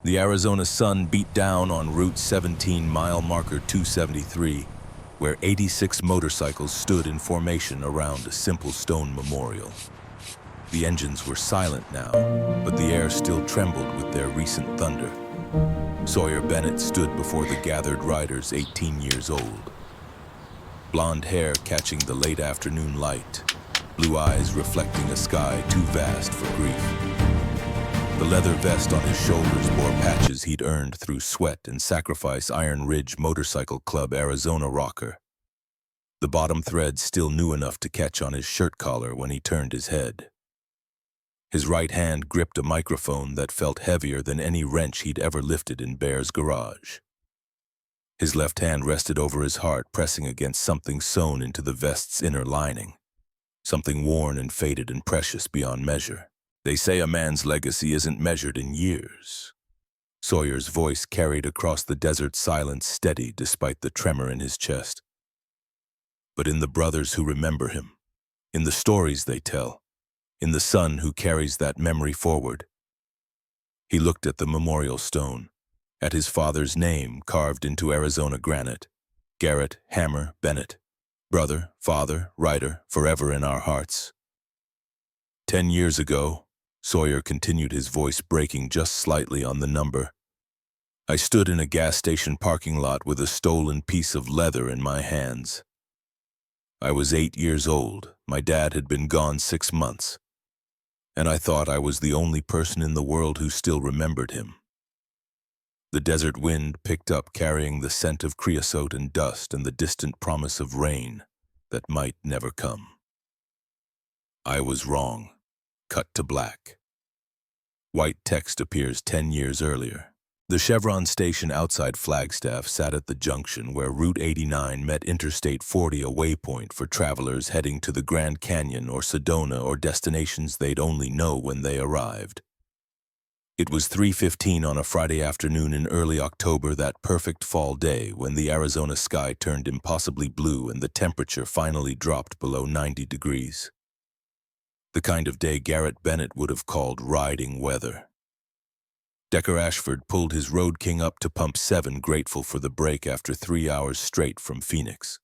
The Arizona sun beat down on Route 17 mile marker 273, where 86 motorcycles stood in formation around a simple stone memorial. The engines were silent now, but the air still trembled with their recent thunder. Sawyer Bennett stood before the gathered riders, 18 years old. Blonde hair catching the late afternoon light, blue eyes reflecting a sky too vast for grief. The leather vest on his shoulders bore patches he'd earned through sweat and sacrifice. Iron Ridge Motorcycle Club Arizona rocker. The bottom thread still new enough to catch on his shirt collar when he turned his head. His right hand gripped a microphone that felt heavier than any wrench he'd ever lifted in Bear's garage. His left hand rested over his heart, pressing against something sewn into the vest's inner lining, something worn and faded and precious beyond measure. They say a man's legacy isn't measured in years. Sawyer's voice carried across the desert silence, steady despite the tremor in his chest. But in the brothers who remember him, in the stories they tell, in the son who carries that memory forward. He looked at the memorial stone, at his father's name carved into Arizona granite. Garrett Hammer Bennett, brother, father, writer, forever in our hearts. 10 years ago, Sawyer continued, his voice breaking just slightly on the number. I stood in a gas station parking lot with a stolen piece of leather in my hands. I was 8 years old. My dad had been gone 6 months, and I thought I was the only person in the world who still remembered him. The desert wind picked up, carrying the scent of creosote and dust and the distant promise of rain that might never come. I was wrong. Cut to black. White text appears 10 years earlier. The Chevron station outside Flagstaff sat at the junction where Route 89 met Interstate 40, a waypoint for travelers heading to the Grand Canyon or Sedona or destinations they'd only know when they arrived. It was 3:15 on a Friday afternoon in early October, that perfect fall day when the Arizona sky turned impossibly blue and the temperature finally dropped below 90 degrees. The kind of day Garrett Bennett would have called riding weather. Decker Ashford pulled his Road King up to pump 7, grateful for the break after 3 hours straight from Phoenix.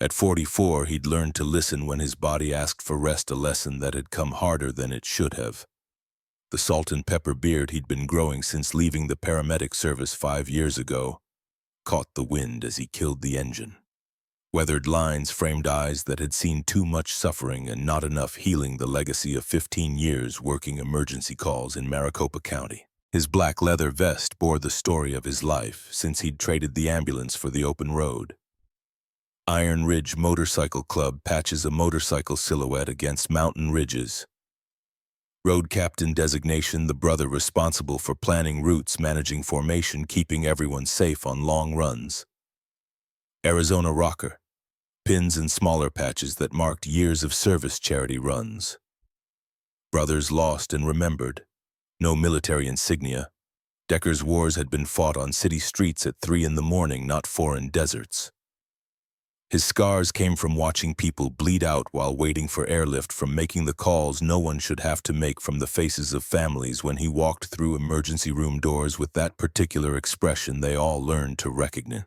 At 44, he'd learned to listen when his body asked for rest, a lesson that had come harder than it should have. The salt and pepper beard he'd been growing since leaving the paramedic service 5 years ago caught the wind as he killed the engine. Weathered lines framed eyes that had seen too much suffering and not enough healing, the legacy of 15 years working emergency calls in Maricopa County. His black leather vest bore the story of his life since he'd traded the ambulance for the open road. Iron Ridge Motorcycle Club patches a motorcycle silhouette against mountain ridges. Road captain designation, the brother responsible for planning routes, managing formation, keeping everyone safe on long runs. Arizona rocker. Pins and smaller patches that marked years of service, charity runs. Brothers lost and remembered. No military insignia. Decker's wars had been fought on city streets at 3 in the morning, not foreign deserts. His scars came from watching people bleed out while waiting for airlift, from making the calls no one should have to make, from the faces of families when he walked through emergency room doors with that particular expression they all learned to recognize.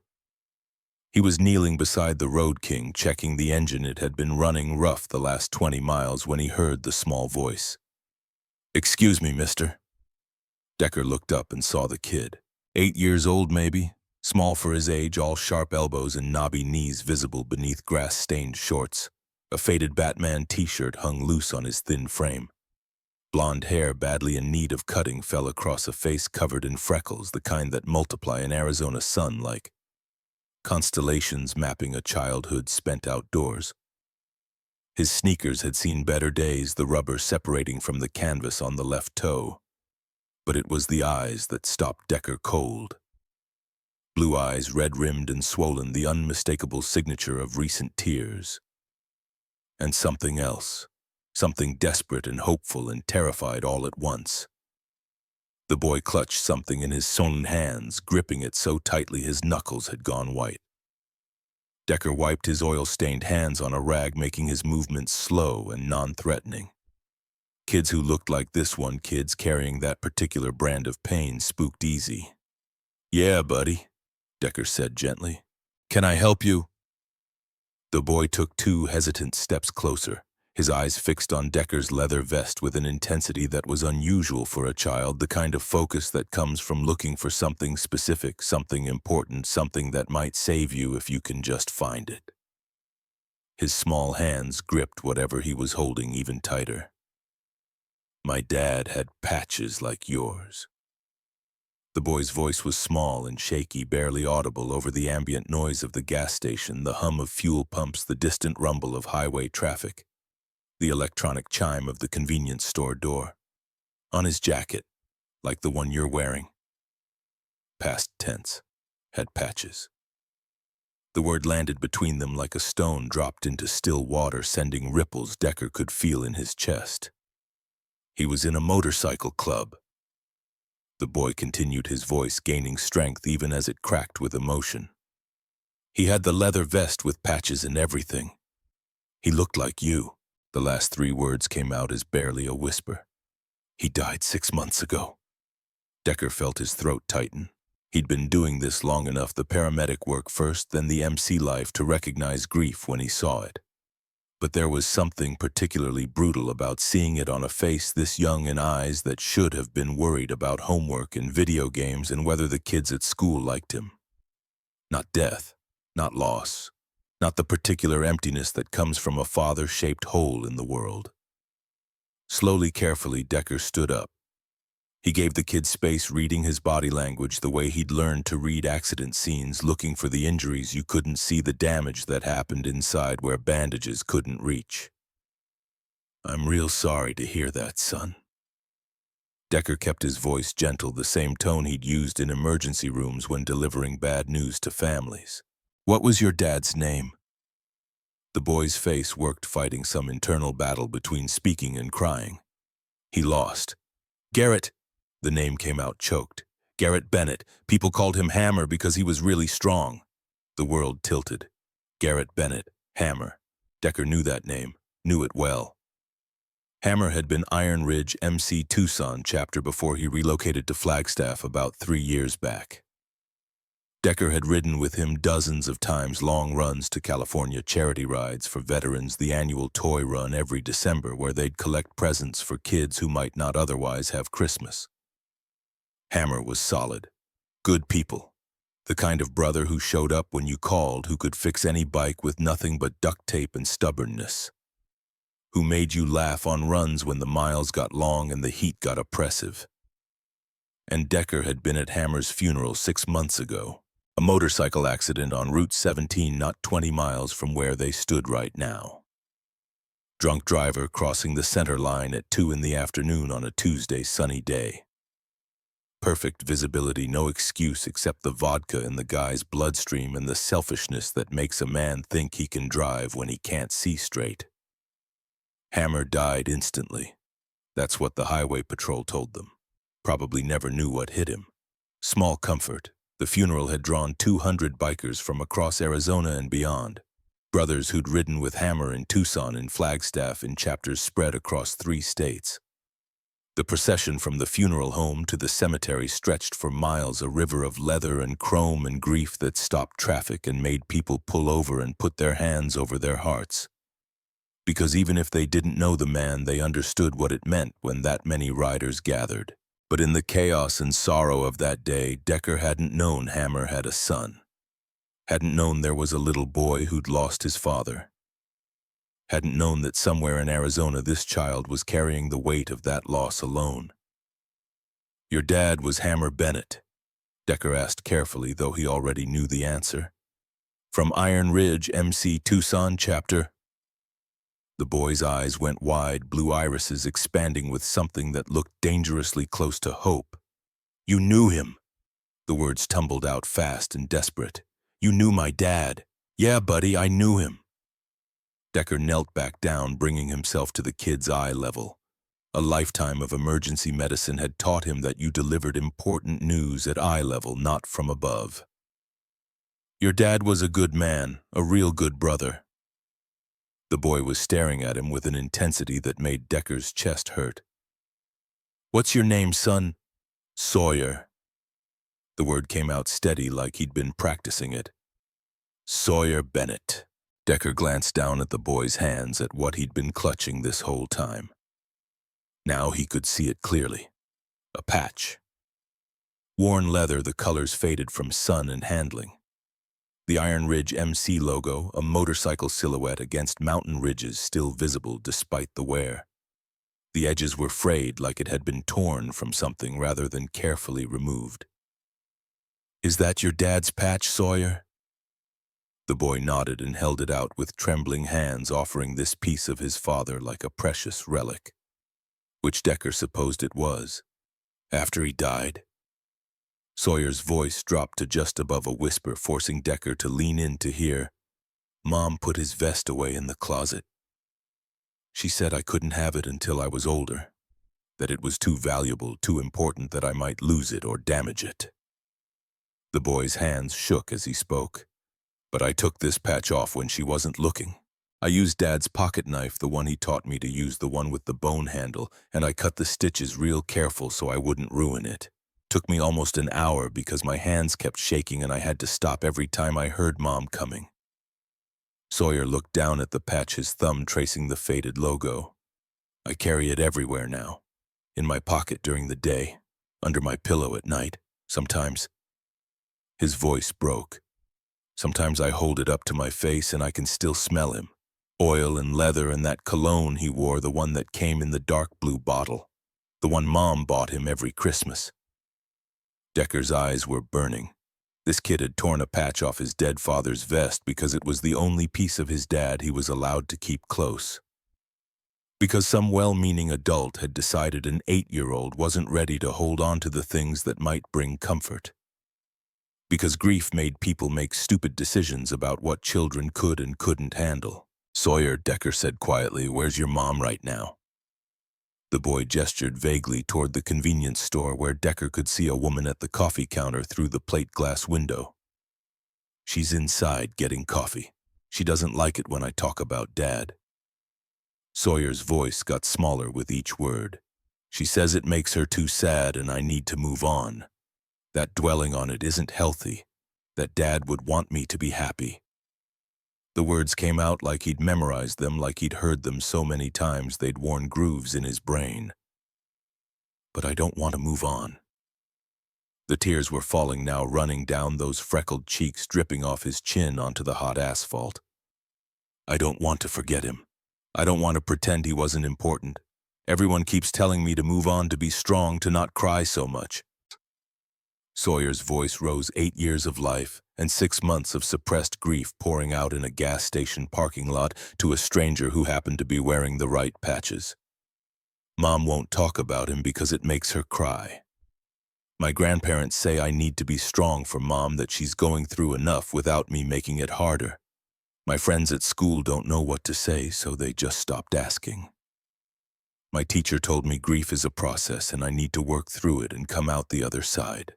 He was kneeling beside the Road King, checking the engine. It had been running rough the last 20 miles when he heard the small voice. "Excuse me, mister." Decker looked up and saw the kid. 8 years old maybe, small for his age, all sharp elbows and knobby knees visible beneath grass-stained shorts. A faded Batman t-shirt hung loose on his thin frame. Blonde hair, badly in need of cutting, fell across a face covered in freckles, the kind that multiply in Arizona sun like constellations mapping a childhood spent outdoors. His sneakers had seen better days, the rubber separating from the canvas on the left toe. But it was the eyes that stopped Decker cold. Blue eyes, red-rimmed and swollen, the unmistakable signature of recent tears. And something else, something desperate and hopeful and terrified all at once. The boy clutched something in his swollen hands, gripping it so tightly his knuckles had gone white. Decker wiped his oil-stained hands on a rag, making his movements slow and non-threatening. Kids who looked like this one, kids carrying that particular brand of pain, spooked easy. "Yeah, buddy," Decker said gently. "Can I help you?" The boy took 2 hesitant steps closer, his eyes fixed on Decker's leather vest with an intensity that was unusual for a child, the kind of focus that comes from looking for something specific, something important, something that might save you if you can just find it. His small hands gripped whatever he was holding even tighter. "My dad had patches like yours." The boy's voice was small and shaky, barely audible over the ambient noise of the gas station, the hum of fuel pumps, the distant rumble of highway traffic, the electronic chime of the convenience store door. "On his jacket, like the one you're wearing." Past tense. Had patches. The word landed between them like a stone dropped into still water, sending ripples Decker could feel in his chest. "He was in a motorcycle club." The boy continued, his voice gaining strength even as it cracked with emotion. "He had the leather vest with patches and everything. He looked like you." The last 3 words came out as barely a whisper. "He died 6 months ago." Decker felt his throat tighten. He'd been doing this long enough, the paramedic work first, then the MC life, to recognize grief when he saw it. But there was something particularly brutal about seeing it on a face this young and eyes that should have been worried about homework and video games and whether the kids at school liked him. Not death, not loss, not the particular emptiness that comes from a father-shaped hole in the world. Slowly, carefully, Decker stood up. He gave the kid space, reading his body language the way he'd learned to read accident scenes, looking for the injuries you couldn't see, the damage that happened inside where bandages couldn't reach. "I'm real sorry to hear that, son." Decker kept his voice gentle, the same tone he'd used in emergency rooms when delivering bad news to families. "What was your dad's name?" The boy's face worked, fighting some internal battle between speaking and crying. He lost. "Garrett." The name came out choked. "Garrett Bennett. People called him Hammer because he was really strong." The world tilted. Garrett Bennett, Hammer. Decker knew that name, knew it well. Hammer had been Iron Ridge MC Tucson chapter before he relocated to Flagstaff about 3 years back. Decker had ridden with him dozens of times, long runs to California, charity rides for veterans, the annual toy run every December where they'd collect presents for kids who might not otherwise have Christmas. Hammer was solid. Good people. The kind of brother who showed up when you called, who could fix any bike with nothing but duct tape and stubbornness. Who made you laugh on runs when the miles got long and the heat got oppressive. And Decker had been at Hammer's funeral 6 months ago. A motorcycle accident on Route 17, not 20 miles from where they stood right now. Drunk driver crossing the center line at 2 in the afternoon on a Tuesday sunny day. Perfect visibility, no excuse except the vodka in the guy's bloodstream and the selfishness that makes a man think he can drive when he can't see straight. Hammer died instantly. That's what the highway patrol told them. Probably never knew what hit him. Small comfort. The funeral had drawn 200 bikers from across Arizona and beyond. Brothers who'd ridden with Hammer in Tucson and Flagstaff in chapters spread across 3 states. The procession from the funeral home to the cemetery stretched for miles, a river of leather and chrome and grief that stopped traffic and made people pull over and put their hands over their hearts. Because even if they didn't know the man, they understood what it meant when that many riders gathered. But in the chaos and sorrow of that day, Decker hadn't known Hammer had a son. Hadn't known there was a little boy who'd lost his father. Hadn't known that somewhere in Arizona this child was carrying the weight of that loss alone. "Your dad was Hammer Bennett?" Decker asked carefully, though he already knew the answer. "From Iron Ridge MC Tucson chapter?" The boy's eyes went wide, blue irises expanding with something that looked dangerously close to hope. "You knew him." The words tumbled out fast and desperate. "You knew my dad." "Yeah, buddy, I knew him." Decker knelt back down, bringing himself to the kid's eye level. A lifetime of emergency medicine had taught him that you delivered important news at eye level, not from above. "Your dad was a good man, a real good brother." The boy was staring at him with an intensity that made Decker's chest hurt. "What's your name, son?" "Sawyer." The word came out steady like he'd been practicing it. "Sawyer Bennett." Decker glanced down at the boy's hands, at what he'd been clutching this whole time. Now he could see it clearly. A patch. Worn leather, the colors faded from sun and handling. The Iron Ridge MC logo, a motorcycle silhouette against mountain ridges still visible despite the wear. The edges were frayed like it had been torn from something rather than carefully removed. "Is that your dad's patch, Sawyer?" The boy nodded and held it out with trembling hands, offering this piece of his father like a precious relic. Which Decker supposed it was. After he died. Sawyer's voice dropped to just above a whisper, forcing Decker to lean in to hear. "Mom put his vest away in the closet. She said I couldn't have it until I was older, that it was too valuable, too important that I might lose it or damage it." The boy's hands shook as he spoke. "But I took this patch off when she wasn't looking. I used Dad's pocket knife, the one he taught me to use, the one with the bone handle, and I cut the stitches real careful so I wouldn't ruin it. Took me almost an hour because my hands kept shaking and I had to stop every time I heard Mom coming." Sawyer looked down at the patch, his thumb tracing the faded logo. "I carry it everywhere now. In my pocket during the day, under my pillow at night, sometimes." His voice broke. "Sometimes I hold it up to my face and I can still smell him. Oil and leather and that cologne he wore, the one that came in the dark blue bottle. The one Mom bought him every Christmas." Decker's eyes were burning. This kid had torn a patch off his dead father's vest because it was the only piece of his dad he was allowed to keep close. Because some well-meaning adult had decided an 8-year-old wasn't ready to hold on to the things that might bring comfort. Because grief made people make stupid decisions about what children could and couldn't handle. "Sawyer," Decker said quietly, "where's your mom right now?" The boy gestured vaguely toward the convenience store where Decker could see a woman at the coffee counter through the plate glass window. "She's inside getting coffee. She doesn't like it when I talk about Dad." Sawyer's voice got smaller with each word. "She says it makes her too sad and I need to move on. That dwelling on it isn't healthy. That Dad would want me to be happy." The words came out like he'd memorized them, like he'd heard them so many times they'd worn grooves in his brain. "But I don't want to move on." The tears were falling now, running down those freckled cheeks, dripping off his chin onto the hot asphalt. "I don't want to forget him. I don't want to pretend he wasn't important. Everyone keeps telling me to move on, to be strong, to not cry so much." Sawyer's voice rose, 8 years of life and 6 months of suppressed grief pouring out in a gas station parking lot to a stranger who happened to be wearing the right patches. "Mom won't talk about him because it makes her cry. My grandparents say I need to be strong for Mom, that she's going through enough without me making it harder. My friends at school don't know what to say, so they just stopped asking. My teacher told me grief is a process and I need to work through it and come out the other side."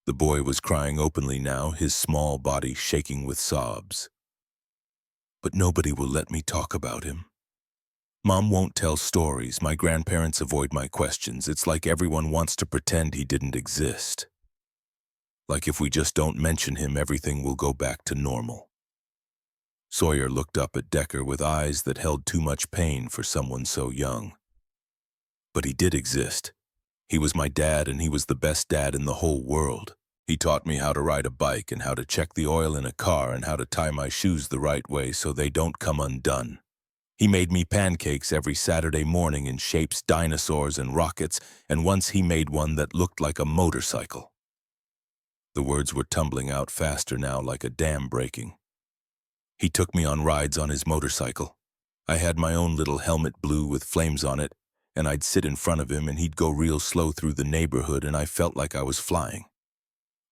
The boy was crying openly now, his small body shaking with sobs. "But nobody will let me talk about him. Mom won't tell stories, my grandparents avoid my questions. It's like everyone wants to pretend he didn't exist. Like if we just don't mention him, everything will go back to normal." Sawyer looked up at Decker with eyes that held too much pain for someone so young. "But he did exist. He was my dad, and he was the best dad in the whole world. He taught me how to ride a bike and how to check the oil in a car and how to tie my shoes the right way so they don't come undone. He made me pancakes every Saturday morning in shapes, dinosaurs, and rockets, and once he made one that looked like a motorcycle." The words were tumbling out faster now, like a dam breaking. "He took me on rides on his motorcycle. I had my own little helmet blue with flames on it, and I'd sit in front of him and he'd go real slow through the neighborhood and I felt like I was flying.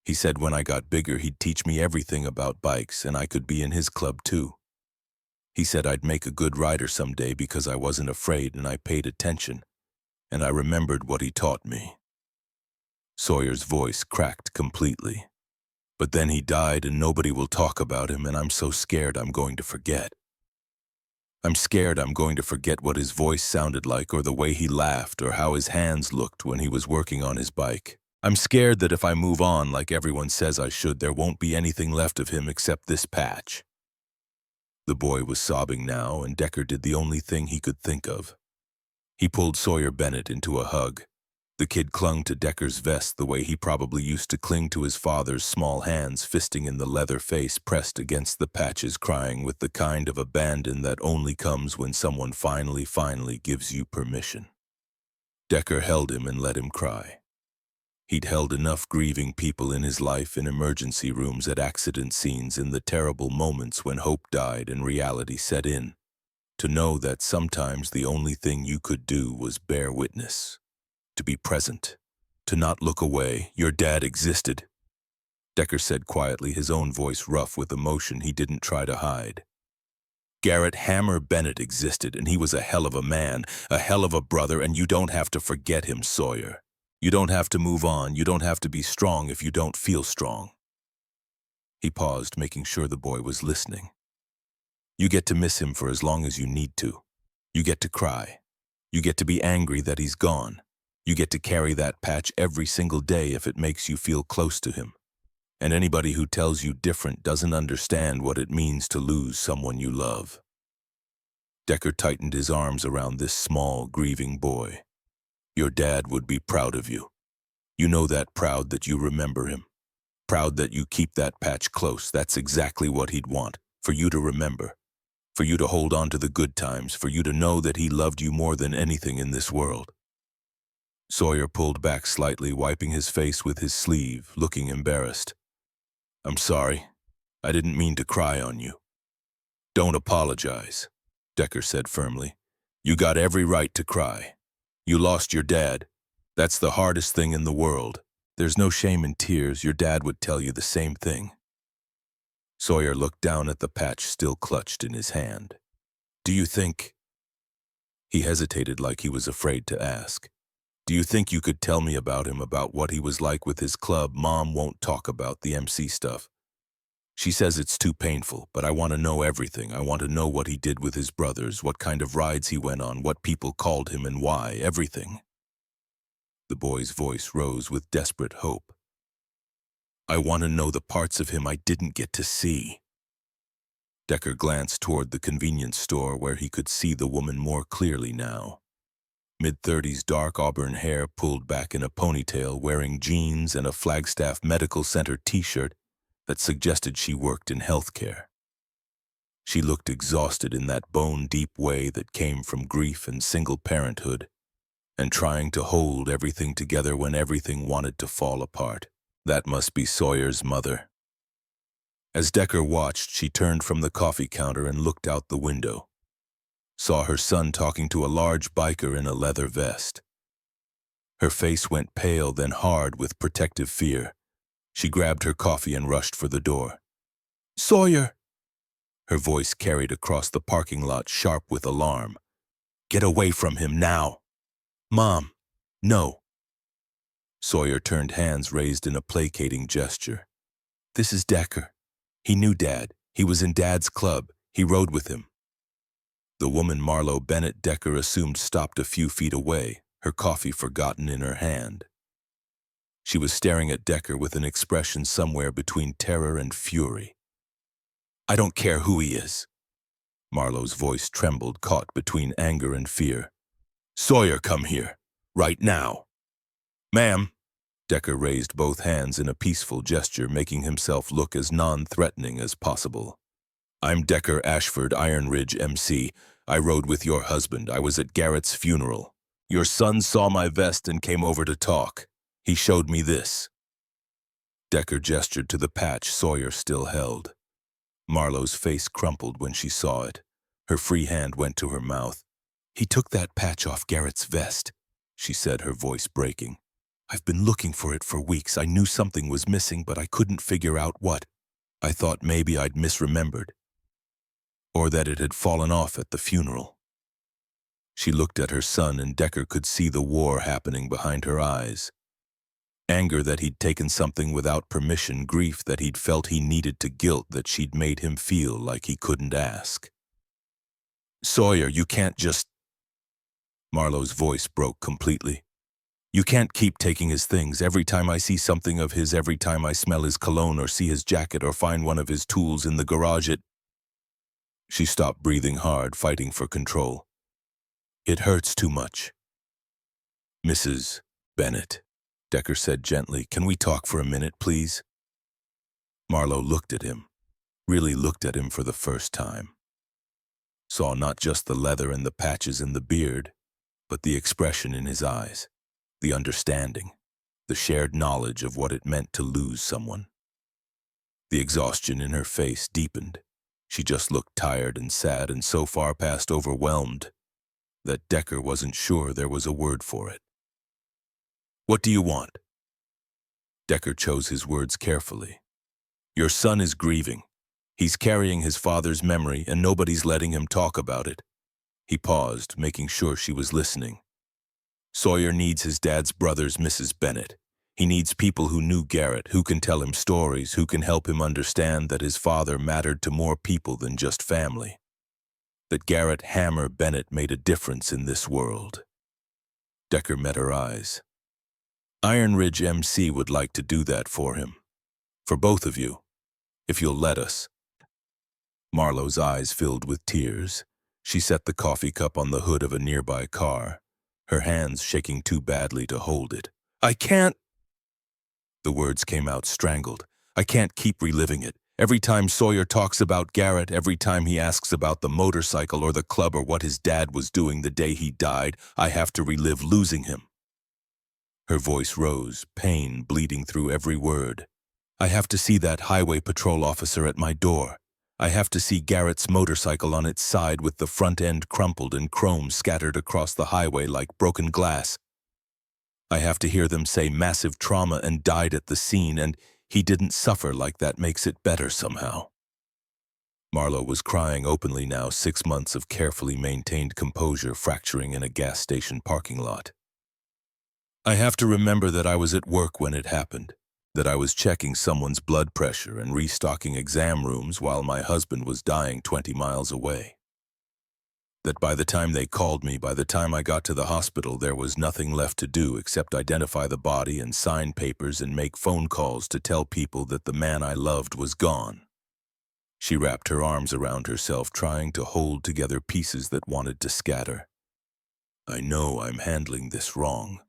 He said when I got bigger he'd teach me everything about bikes and I could be in his club too. He said I'd make a good rider someday because I wasn't afraid and I paid attention, and I remembered what he taught me." Sawyer's voice cracked completely. "But then he died and nobody will talk about him and I'm so scared I'm going to forget." I'm scared I'm going to forget what his voice sounded like or the way he laughed or how his hands looked when he was working on his bike. I'm scared that if I move on like everyone says I should, there won't be anything left of him except this patch." The boy was sobbing now, and Decker did the only thing he could think of. He pulled Sawyer Bennett into a hug. The kid clung to Decker's vest the way he probably used to cling to his father's small hands, fisting in the leather face pressed against the patches, crying with the kind of abandon that only comes when someone finally gives you permission. Decker held him and let him cry. He'd held enough grieving people in his life, in emergency rooms, at accident scenes, in the terrible moments when hope died and reality set in, to know that sometimes the only thing you could do was bear witness. To be present, to not look away. "Your dad existed," Decker said quietly, his own voice rough with emotion he didn't try to hide. "Garrett Hammer Bennett existed, and he was a hell of a man, a hell of a brother, and you don't have to forget him, Sawyer. You don't have to move on, you don't have to be strong if you don't feel strong." He paused, making sure the boy was listening. "You get to miss him for as long as you need to. You get to cry. You get to be angry that he's gone. You get to carry that patch every single day if it makes you feel close to him. And anybody who tells you different doesn't understand what it means to lose someone you love." Decker tightened his arms around this small, grieving boy. "Your dad would be proud of you. You know that, proud that you remember him. Proud that you keep that patch close. That's exactly what he'd want, for you to remember. For you to hold on to the good times, for you to know that he loved you more than anything in this world." Sawyer pulled back slightly, wiping his face with his sleeve, looking embarrassed. "I'm sorry. I didn't mean to cry on you." "Don't apologize," Decker said firmly. "You got every right to cry. You lost your dad. That's the hardest thing in the world. There's no shame in tears. Your dad would tell you the same thing." Sawyer looked down at the patch still clutched in his hand. "Do you think—" He hesitated like he was afraid to ask. "Do you think you could tell me about him, about what he was like with his club? Mom won't talk about the MC stuff. She says it's too painful, but I want to know everything. I want to know what he did with his brothers, what kind of rides he went on, what people called him and why, everything." The boy's voice rose with desperate hope. "I want to know the parts of him I didn't get to see." Decker glanced toward the convenience store where he could see the woman more clearly now. Mid-30s, dark auburn hair pulled back in a ponytail, wearing jeans and a Flagstaff Medical Center t-shirt that suggested she worked in healthcare. She looked exhausted in that bone-deep way that came from grief and single parenthood, and trying to hold everything together when everything wanted to fall apart. That must be Sawyer's mother. As Decker watched, she turned from the coffee counter and looked out the window. Saw her son talking to a large biker in a leather vest. Her face went pale, then hard with protective fear. She grabbed her coffee and rushed for the door. "Sawyer!" Her voice carried across the parking lot, sharp with alarm. "Get away from him now!" "Mom, no!" Sawyer turned, hands raised in a placating gesture. "This is Decker. He knew Dad. He was in Dad's club. He rode with him." The woman Marlo Bennett Decker assumed stopped a few feet away, her coffee forgotten in her hand. She was staring at Decker with an expression somewhere between terror and fury. "I don't care who he is." Marlo's voice trembled, caught between anger and fear. "Sawyer, come here. Right now." "Ma'am." Decker raised both hands in a peaceful gesture, making himself look as non-threatening as possible. "I'm Decker Ashford, Iron Ridge MC. I rode with your husband. I was at Garrett's funeral. Your son saw my vest and came over to talk. He showed me this." Decker gestured to the patch Sawyer still held. Marlo's face crumpled when she saw it. Her free hand went to her mouth. "He took that patch off Garrett's vest," she said, her voice breaking. "I've been looking for it for weeks. I knew something was missing, but I couldn't figure out what. I thought maybe I'd misremembered, or that it had fallen off at the funeral." She looked at her son, and Decker could see the war happening behind her eyes. Anger that he'd taken something without permission, grief that he'd felt he needed to, guilt that she'd made him feel like he couldn't ask. Sawyer, you can't just... Marlowe's voice broke completely. You can't keep taking his things. Every time I see something of his, every time I smell his cologne or see his jacket or find one of his tools in the garage, She stopped breathing hard, fighting for control. It hurts too much. Mrs. Bennett, Decker said gently, can we talk for a minute, please? Marlowe looked at him, really looked at him for the first time. Saw not just the leather and the patches in the beard, but the expression in his eyes, the understanding, the shared knowledge of what it meant to lose someone. The exhaustion in her face deepened. She just looked tired and sad and so far past overwhelmed that Decker wasn't sure there was a word for it. What do you want? Decker chose his words carefully. Your son is grieving. He's carrying his father's memory and nobody's letting him talk about it. He paused, making sure she was listening. Sawyer needs his dad's brothers, Mrs. Bennett. He needs people who knew Garrett, who can tell him stories, who can help him understand that his father mattered to more people than just family. That Garrett Hammer Bennett made a difference in this world. Decker met her eyes. Iron Ridge MC would like to do that for him. For both of you, if you'll let us. Marlowe's eyes filled with tears. She set the coffee cup on the hood of a nearby car, her hands shaking too badly to hold it. I can't... The words came out strangled. I can't keep reliving it. Every time Sawyer talks about Garrett, every time he asks about the motorcycle or the club or what his dad was doing the day he died, I have to relive losing him. Her voice rose, pain bleeding through every word. I have to see that highway patrol officer at my door. I have to see Garrett's motorcycle on its side with the front end crumpled and chrome scattered across the highway like broken glass. I have to hear them say massive trauma and died at the scene, and he didn't suffer like that makes it better somehow. Marlowe was crying openly now, 6 months of carefully maintained composure fracturing in a gas station parking lot. I have to remember that I was at work when it happened, that I was checking someone's blood pressure and restocking exam rooms while my husband was dying 20 miles away. That by the time they called me, by the time I got to the hospital, there was nothing left to do except identify the body and sign papers and make phone calls to tell people that the man I loved was gone. She wrapped her arms around herself, trying to hold together pieces that wanted to scatter. I know I'm handling this wrong,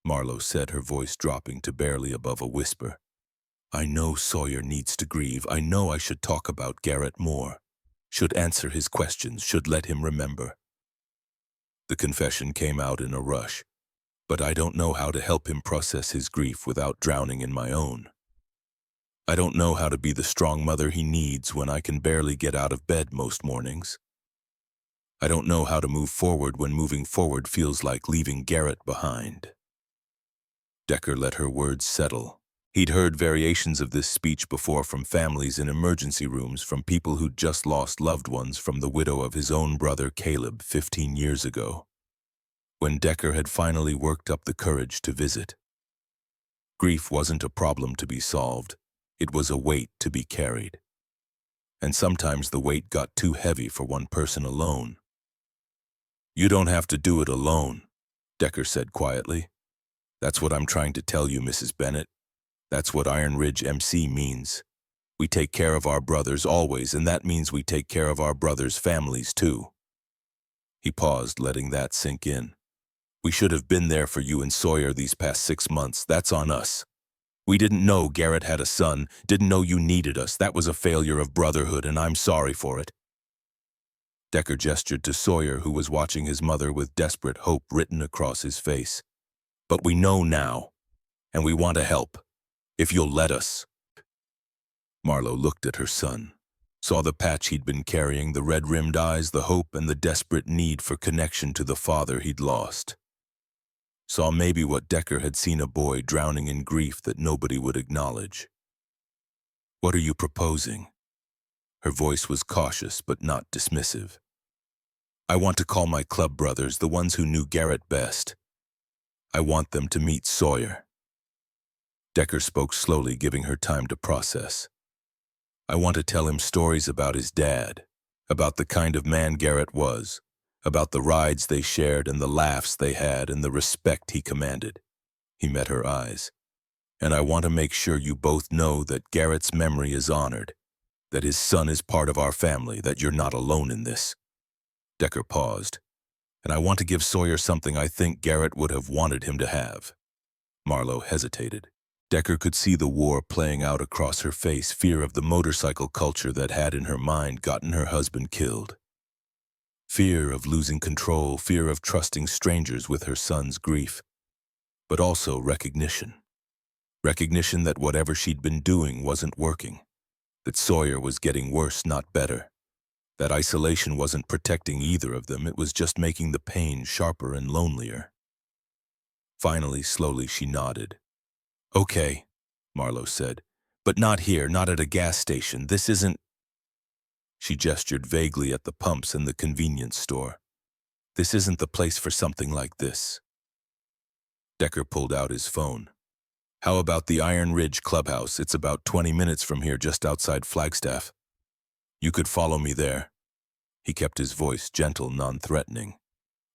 Marlowe said, her voice dropping to barely above a whisper. I know Sawyer needs to grieve. I know I should talk about Garrett more. Should answer his questions, should let him remember. The confession came out in a rush, but I don't know how to help him process his grief without drowning in my own. I don't know how to be the strong mother he needs when I can barely get out of bed most mornings. I don't know how to move forward when moving forward feels like leaving Garrett behind. Decker let her words settle. He'd heard variations of this speech before from families in emergency rooms, from people who'd just lost loved ones, from the widow of his own brother Caleb 15 years ago, when Decker had finally worked up the courage to visit. Grief wasn't a problem to be solved. It was a weight to be carried. And sometimes the weight got too heavy for one person alone. You don't have to do it alone, Decker said quietly. That's what I'm trying to tell you, Mrs. Bennett. That's what Iron Ridge MC means. We take care of our brothers always, and that means we take care of our brothers' families too. He paused, letting that sink in. We should have been there for you and Sawyer these past 6 months. That's on us. We didn't know Garrett had a son, didn't know you needed us. That was a failure of Brotherhood, and I'm sorry for it. Decker gestured to Sawyer, who was watching his mother with desperate hope written across his face. But we know now, and we want to help. If you'll let us. Marlowe looked at her son, saw the patch he'd been carrying, the red-rimmed eyes, the hope and the desperate need for connection to the father he'd lost. Saw maybe what Decker had seen, a boy drowning in grief that nobody would acknowledge. What are you proposing? Her voice was cautious but not dismissive. I want to call my club brothers, the ones who knew Garrett best. I want them to meet Sawyer. Decker spoke slowly, giving her time to process. I want to tell him stories about his dad, about the kind of man Garrett was, about the rides they shared and the laughs they had and the respect he commanded. He met her eyes. And I want to make sure you both know that Garrett's memory is honored, that his son is part of our family, that you're not alone in this. Decker paused. And I want to give Sawyer something I think Garrett would have wanted him to have. Marlowe hesitated. Decker could see the war playing out across her face, fear of the motorcycle culture that had in her mind gotten her husband killed. Fear of losing control, fear of trusting strangers with her son's grief. But also recognition. Recognition that whatever she'd been doing wasn't working. That Sawyer was getting worse, not better. That isolation wasn't protecting either of them, it was just making the pain sharper and lonelier. Finally, slowly, she nodded. Okay, Marlowe said, but not here, not at a gas station. This isn't... She gestured vaguely at the pumps in the convenience store. This isn't the place for something like this. Decker pulled out his phone. How about the Iron Ridge Clubhouse? It's about 20 minutes from here, just outside Flagstaff. You could follow me there. He kept his voice gentle, non-threatening.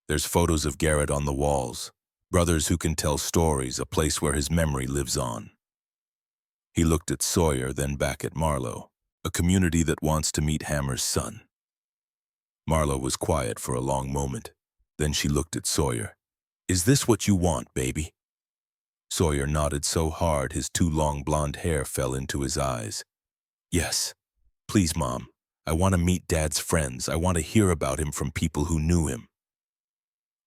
There's photos of Garrett on the walls. Brothers who can tell stories, a place where his memory lives on. He looked at Sawyer, then back at Marlowe. A community that wants to meet Hammer's son. Marlowe was quiet for a long moment. Then she looked at Sawyer. Is this what you want, baby? Sawyer nodded so hard his too long blonde hair fell into his eyes. Yes. Please, Mom. I want to meet Dad's friends. I want to hear about him from people who knew him.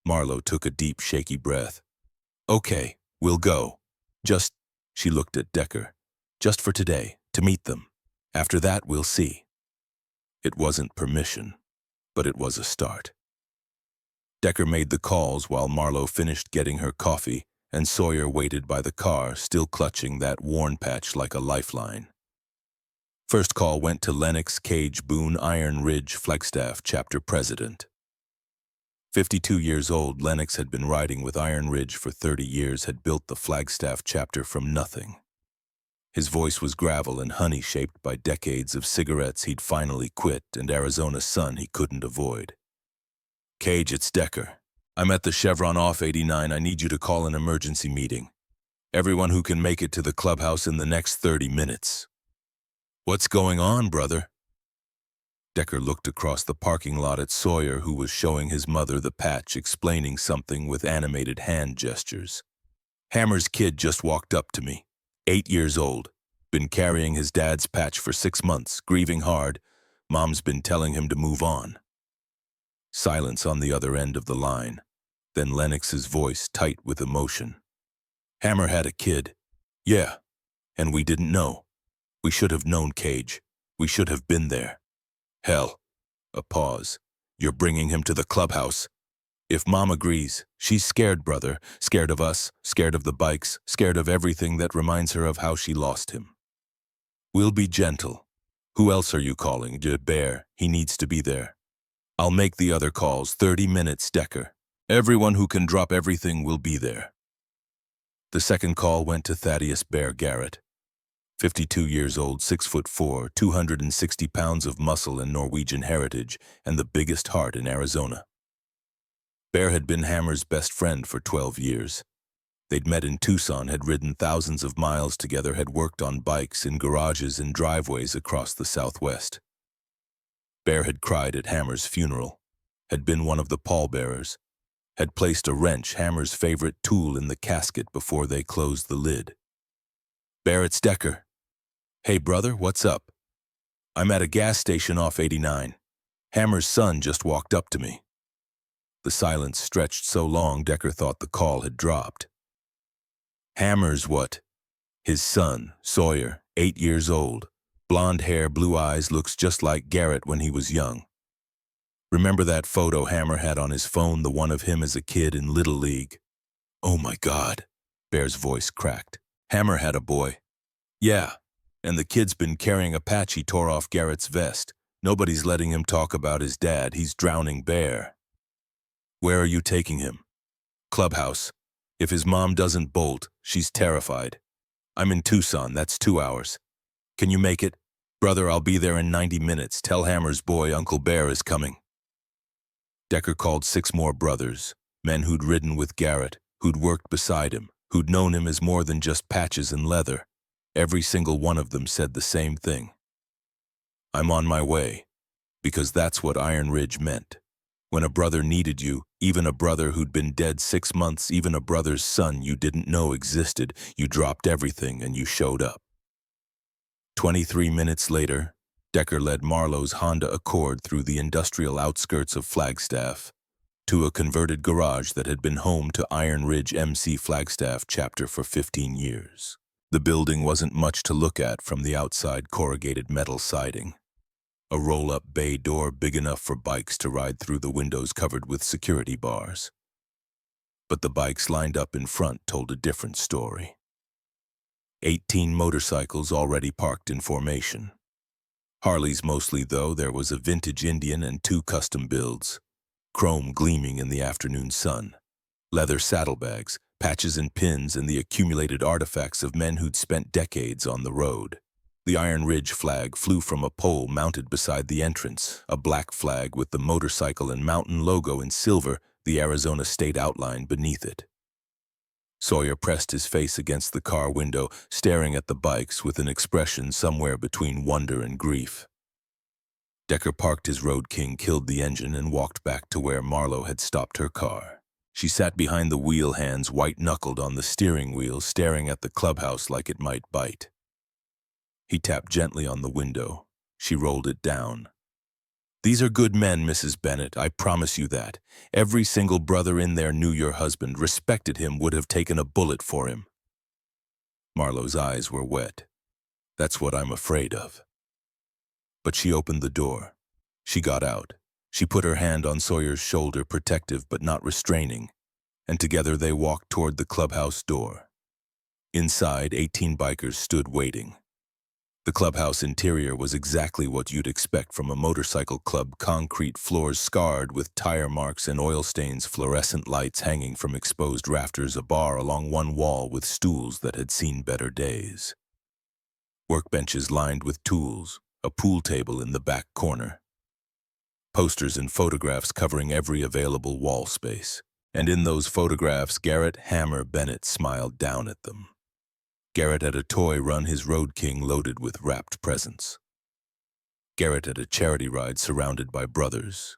Marlowe took a deep, shaky breath. Okay, we'll go. She looked at Decker. Just for today, to meet them. After that, we'll see. It wasn't permission, but it was a start. Decker made the calls while Marlowe finished getting her coffee, and Sawyer waited by the car, still clutching that worn patch like a lifeline. First call went to Lennox Cage Boone, Iron Ridge, Flagstaff chapter president. 52 years old, Lennox had been riding with Iron Ridge for 30 years, had built the Flagstaff chapter from nothing. His voice was gravel and honey shaped by decades of cigarettes he'd finally quit and Arizona sun he couldn't avoid. Cage, it's Decker. I'm at the Chevron off 89. I need you to call an emergency meeting. Everyone who can make it to the clubhouse in the next 30 minutes. What's going on, brother? Decker looked across the parking lot at Sawyer, who was showing his mother the patch, explaining something with animated hand gestures. Hammer's kid just walked up to me. 8 years old. Been carrying his dad's patch for 6 months, grieving hard. Mom's been telling him to move on. Silence on the other end of the line. Then Lennox's voice tight with emotion. Hammer had a kid. Yeah, and we didn't know. We should have known, Cage. We should have been there. Hell. A pause. You're bringing him to the clubhouse. If Mom agrees, she's scared, brother. Scared of us, scared of the bikes, scared of everything that reminds her of how she lost him. We'll be gentle. Who else are you calling? Bear. He needs to be there. I'll make the other calls. 30 minutes, Decker. Everyone who can drop everything will be there. The second call went to Thaddeus Bear Garrett. 52 years old, 6'4", 260 pounds of muscle and Norwegian heritage, and the biggest heart in Arizona. Bear had been Hammer's best friend for 12 years. They'd met in Tucson, had ridden thousands of miles together, had worked on bikes in garages and driveways across the Southwest. Bear had cried at Hammer's funeral, had been one of the pallbearers, had placed a wrench, Hammer's favorite tool, in the casket before they closed the lid. Bear, it's Decker. Hey, brother, what's up? I'm at a gas station off 89. Hammer's son just walked up to me. The silence stretched so long Decker thought the call had dropped. Hammer's what? His son, Sawyer, 8 years old. Blonde hair, blue eyes, looks just like Garrett when he was young. Remember that photo Hammer had on his phone, the one of him as a kid in Little League? Oh my God, Bear's voice cracked. Hammer had a boy. Yeah, and the kid's been carrying a patch he tore off Garrett's vest. Nobody's letting him talk about his dad. He's drowning Bear. Where are you taking him? Clubhouse. If his mom doesn't bolt, she's terrified. I'm in Tucson, that's 2 hours. Can you make it? Brother, I'll be there in 90 minutes. Tell Hammer's boy Uncle Bear is coming. Decker called 6 more brothers, men who'd ridden with Garrett, who'd worked beside him, who'd known him as more than just patches and leather. Every single one of them said the same thing. I'm on my way, because that's what Iron Ridge meant. When a brother needed you, even a brother who'd been dead 6 months, even a brother's son you didn't know existed, you dropped everything and you showed up. 23 minutes later, Decker led Marlowe's Honda Accord through the industrial outskirts of Flagstaff to a converted garage that had been home to Iron Ridge MC Flagstaff chapter for 15 years. The building wasn't much to look at from the outside corrugated metal siding. A roll-up bay door big enough for bikes to ride through, the windows covered with security bars. But the bikes lined up in front told a different story. 18 motorcycles already parked in formation. Harleys mostly, though. There was a vintage Indian and 2 custom builds, chrome gleaming in the afternoon sun, leather saddlebags, patches and pins, and the accumulated artifacts of men who'd spent decades on the road. The Iron Ridge flag flew from a pole mounted beside the entrance, a black flag with the motorcycle and mountain logo in silver, the Arizona state outline beneath it. Sawyer pressed his face against the car window, staring at the bikes with an expression somewhere between wonder and grief. Decker parked his Road King, killed the engine, and walked back to where Marlowe had stopped her car. She sat behind the wheel, hands white-knuckled on the steering wheel, staring at the clubhouse like it might bite. He tapped gently on the window. She rolled it down. These are good men, Mrs. Bennett, I promise you that. Every single brother in there knew your husband, respected him, would have taken a bullet for him. Marlowe's eyes were wet. That's what I'm afraid of. But she opened the door. She got out. She put her hand on Sawyer's shoulder, protective but not restraining, and together they walked toward the clubhouse door. Inside, 18 bikers stood waiting. The clubhouse interior was exactly what you'd expect from a motorcycle club, concrete floors scarred with tire marks and oil stains, fluorescent lights hanging from exposed rafters, a bar along one wall with stools that had seen better days. Workbenches lined with tools, a pool table in the back corner. Posters and photographs covering every available wall space. And in those photographs, Garrett Hammer Bennett smiled down at them. Garrett at a toy run, his Road King loaded with wrapped presents. Garrett at a charity ride surrounded by brothers.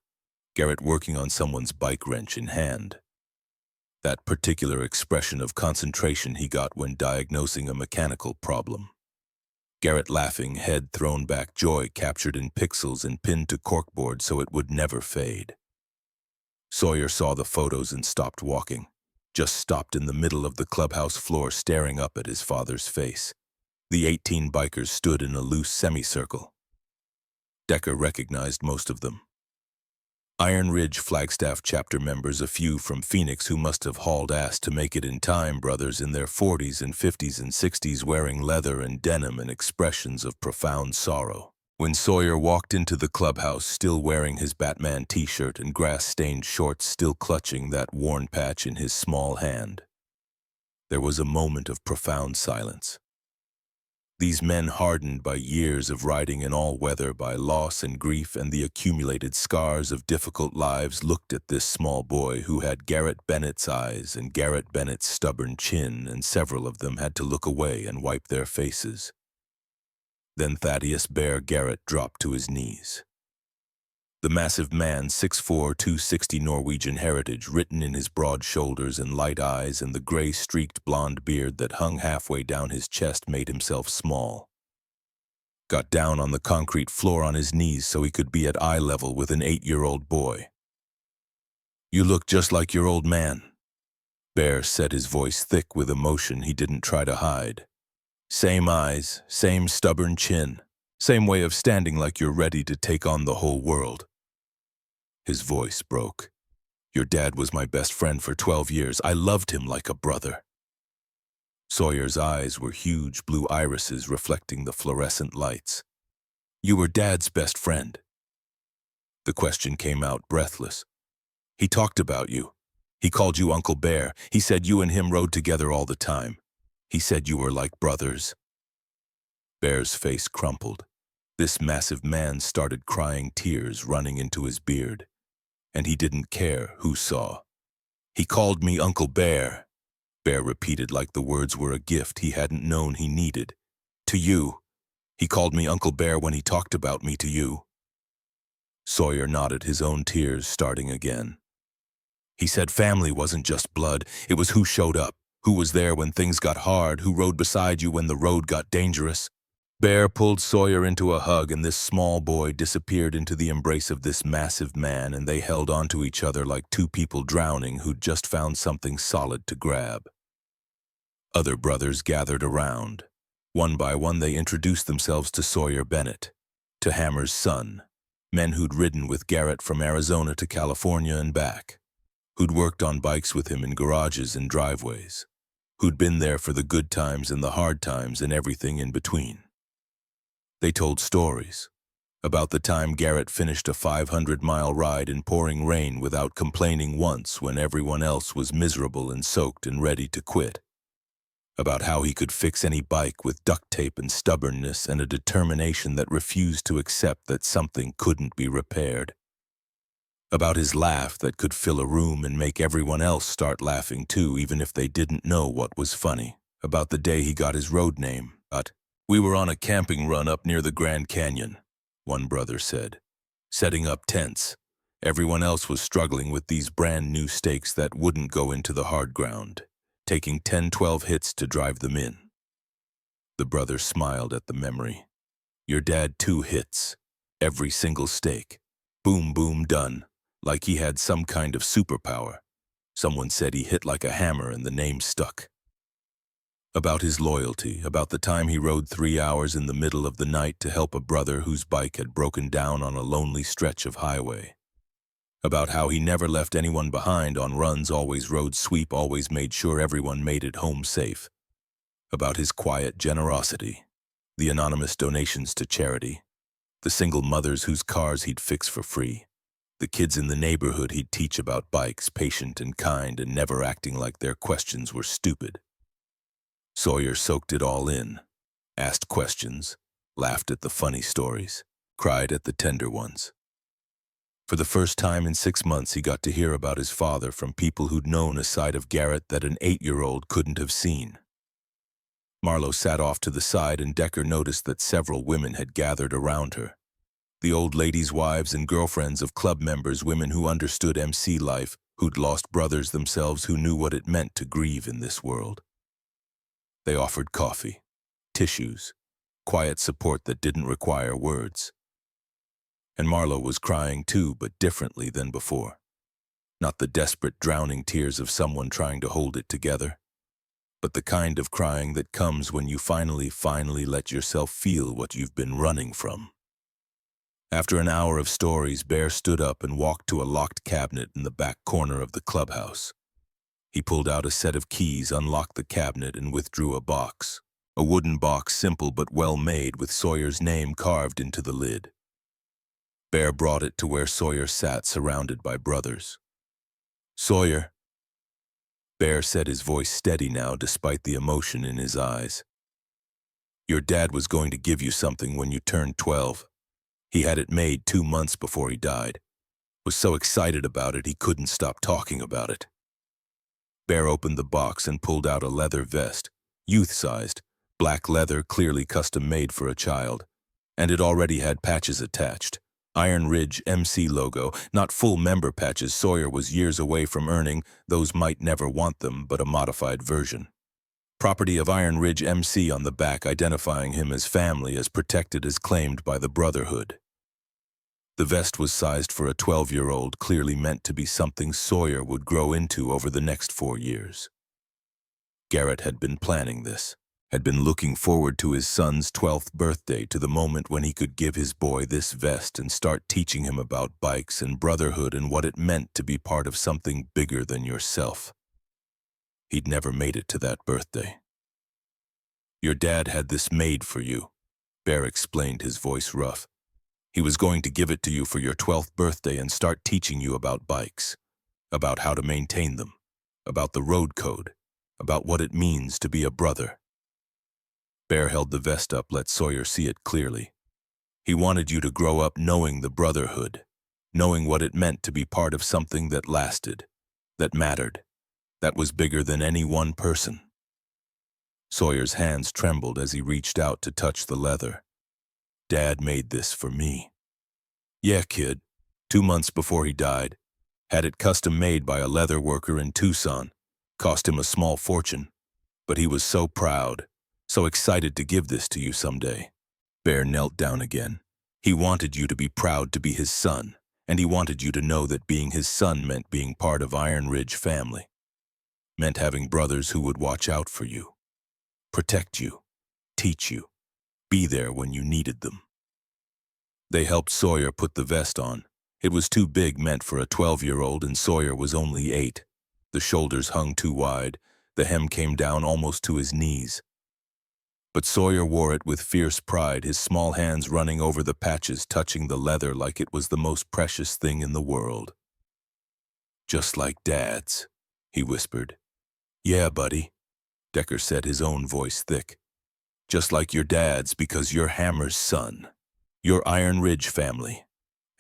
Garrett working on someone's bike, wrench in hand. That particular expression of concentration he got when diagnosing a mechanical problem. Garrett laughing, head thrown back, joy captured in pixels and pinned to corkboard so it would never fade. Sawyer saw the photos and stopped walking. Just stopped in the middle of the clubhouse floor, staring up at his father's face. The 18 bikers stood in a loose semicircle. Decker recognized most of them. Iron Ridge Flagstaff chapter members, a few from Phoenix who must have hauled ass to make it in time, brothers in their 40s and 50s and 60s wearing leather and denim and expressions of profound sorrow. When Sawyer walked into the clubhouse, still wearing his Batman t-shirt and grass-stained shorts, still clutching that worn patch in his small hand, there was a moment of profound silence. These men, hardened by years of riding in all weather, by loss and grief and the accumulated scars of difficult lives, looked at this small boy who had Garrett Bennett's eyes and Garrett Bennett's stubborn chin, and several of them had to look away and wipe their faces. Then Thaddeus Bear Garrett dropped to his knees. The massive man, 6'4", 260, Norwegian heritage written in his broad shoulders and light eyes, and the gray-streaked blonde beard that hung halfway down his chest made himself small. Got down on the concrete floor on his knees so he could be at eye level with an 8-year-old boy. "You look just like your old man," Bear said, his voice thick with emotion he didn't try to hide. "Same eyes, same stubborn chin, same way of standing like you're ready to take on the whole world." His voice broke. "Your dad was my best friend for 12 years. I loved him like a brother." Sawyer's eyes were huge blue irises reflecting the fluorescent lights. "You were Dad's best friend?" The question came out breathless. "He talked about you. He called you Uncle Bear. He said you and him rode together all the time. He said you were like brothers." Bear's face crumpled. This massive man started crying, tears running into his beard, and he didn't care who saw. "He called me Uncle Bear," Bear repeated like the words were a gift he hadn't known he needed. "To you. He called me Uncle Bear when he talked about me to you." Sawyer nodded, his own tears starting again. "He said family wasn't just blood, it was who showed up, who was there when things got hard, who rode beside you when the road got dangerous." Bear pulled Sawyer into a hug, and this small boy disappeared into the embrace of this massive man, and they held onto each other like two people drowning who'd just found something solid to grab. Other brothers gathered around. One by one they introduced themselves to Sawyer Bennett, to Hammer's son, men who'd ridden with Garrett from Arizona to California and back, who'd worked on bikes with him in garages and driveways, who'd been there for the good times and the hard times and everything in between. They told stories about the time Garrett finished a 500-mile ride in pouring rain without complaining once when everyone else was miserable and soaked and ready to quit. About how he could fix any bike with duct tape and stubbornness and a determination that refused to accept that something couldn't be repaired. About his laugh that could fill a room and make everyone else start laughing too, even if they didn't know what was funny. About the day he got his road name. "We were on a camping run up near the Grand Canyon," one brother said, "setting up tents. Everyone else was struggling with these brand new stakes that wouldn't go into the hard ground, taking 10-12 hits to drive them in." The brother smiled at the memory. "Your dad 2 hits. Every single stake. Boom, boom, done. Like he had some kind of superpower. Someone said he hit like a hammer and the name stuck." About his loyalty, about the time he rode 3 hours in the middle of the night to help a brother whose bike had broken down on a lonely stretch of highway. About how he never left anyone behind on runs, always rode sweep, always made sure everyone made it home safe. About his quiet generosity, the anonymous donations to charity, the single mothers whose cars he'd fix for free, the kids in the neighborhood he'd teach about bikes, patient and kind and never acting like their questions were stupid. Sawyer soaked it all in, asked questions, laughed at the funny stories, cried at the tender ones. For the first time in 6 months, he got to hear about his father from people who'd known a side of Garrett that an 8-year-old couldn't have seen. Marlowe sat off to the side, and Decker noticed that several women had gathered around her. The old ladies' wives and girlfriends of club members, women who understood MC life, who'd lost brothers themselves, who knew what it meant to grieve in this world. They offered coffee, tissues, quiet support that didn't require words. And Marlowe was crying too, but differently than before. Not the desperate, drowning tears of someone trying to hold it together, but the kind of crying that comes when you finally let yourself feel what you've been running from. After an hour of stories, Bear stood up and walked to a locked cabinet in the back corner of the clubhouse. He pulled out a set of keys, unlocked the cabinet, and withdrew a box. A wooden box, simple but well made, with Sawyer's name carved into the lid. Bear brought it to where Sawyer sat, surrounded by brothers. "Sawyer," Bear said, his voice steady now despite the emotion in his eyes. "Your dad was going to give you something when you turned 12. He had it made 2 months before he died. Was so excited about it he couldn't stop talking about it." Bear opened the box and pulled out a leather vest, youth-sized, black leather, clearly custom-made for a child, and it already had patches attached. Iron Ridge MC logo, not full member patches. Sawyer was years away from earning, those might never want them, but a modified version. Property of Iron Ridge MC on the back, identifying him as family, as protected as claimed by the Brotherhood. The vest was sized for a 12-year-old, clearly meant to be something Sawyer would grow into over the next 4 years. Garrett had been planning this, had been looking forward to his son's 12th birthday, to the moment when he could give his boy this vest and start teaching him about bikes and brotherhood and what it meant to be part of something bigger than yourself. He'd never made it to that birthday. "Your dad had this made for you," Bear explained, his voice rough. "He was going to give it to you for your 12th birthday and start teaching you about bikes, about how to maintain them, about the road code, about what it means to be a brother." Bear held the vest up, let Sawyer see it clearly. He wanted you to grow up knowing the Brotherhood, knowing what it meant to be part of something that lasted, that mattered, that was bigger than any one person. Sawyer's hands trembled as he reached out to touch the leather. Dad made this for me. Yeah, kid. 2 months before he died. Had it custom made by a leather worker in Tucson. Cost him a small fortune. But he was so proud, so excited to give this to you someday. Bear knelt down again. He wanted you to be proud to be his son, and he wanted you to know that being his son meant being part of Iron Ridge family. Meant having brothers who would watch out for you. Protect you, teach you, be there when you needed them. They helped Sawyer put the vest on. It was too big meant for a 12-year-old, and Sawyer was only 8. The shoulders hung too wide. The hem came down almost to his knees. But Sawyer wore it with fierce pride, his small hands running over the patches, touching the leather like it was the most precious thing in the world. Just like Dad's, he whispered. Yeah, buddy, Decker said, his own voice thick. Just like your dad's, because you're Hammer's son. You're Iron Ridge family.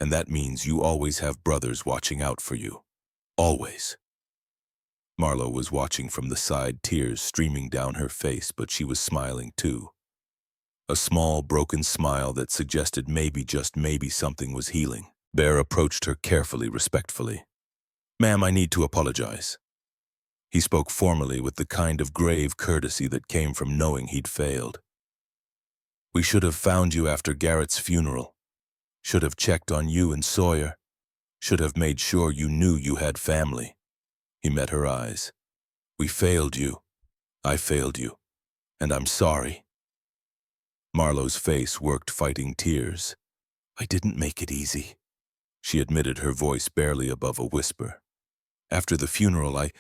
And that means you always have brothers watching out for you. Always. Marlo was watching from the side, tears streaming down her face, but she was smiling too. A small, broken smile that suggested maybe, just maybe, something was healing. Bear approached her carefully, respectfully. Ma'am, I need to apologize. He spoke formally with the kind of grave courtesy that came from knowing he'd failed. We should have found you after Garrett's funeral. Should have checked on you and Sawyer. Should have made sure you knew you had family. He met her eyes. We failed you. I failed you. And I'm sorry. Marlo's face worked, fighting tears. I didn't make it easy, she admitted, her voice barely above a whisper. After the funeral, I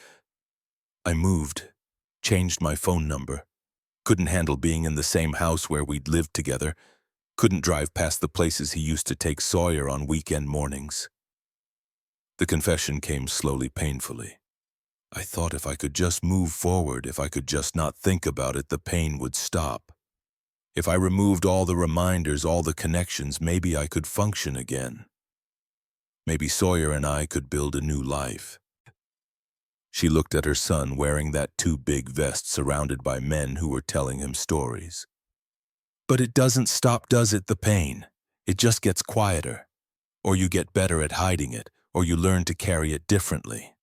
moved, changed my phone number. Couldn't handle being in the same house where we'd lived together. Couldn't drive past the places he used to take Sawyer on weekend mornings. The confession came slowly, painfully. I thought if I could just move forward, if I could just not think about it, the pain would stop. If I removed all the reminders, all the connections, maybe I could function again. Maybe Sawyer and I could build a new life. She looked at her son wearing that too big vest, surrounded by men who were telling him stories. But it doesn't stop, does it, the pain? It just gets quieter. Or you get better at hiding it, or you learn to carry it differently.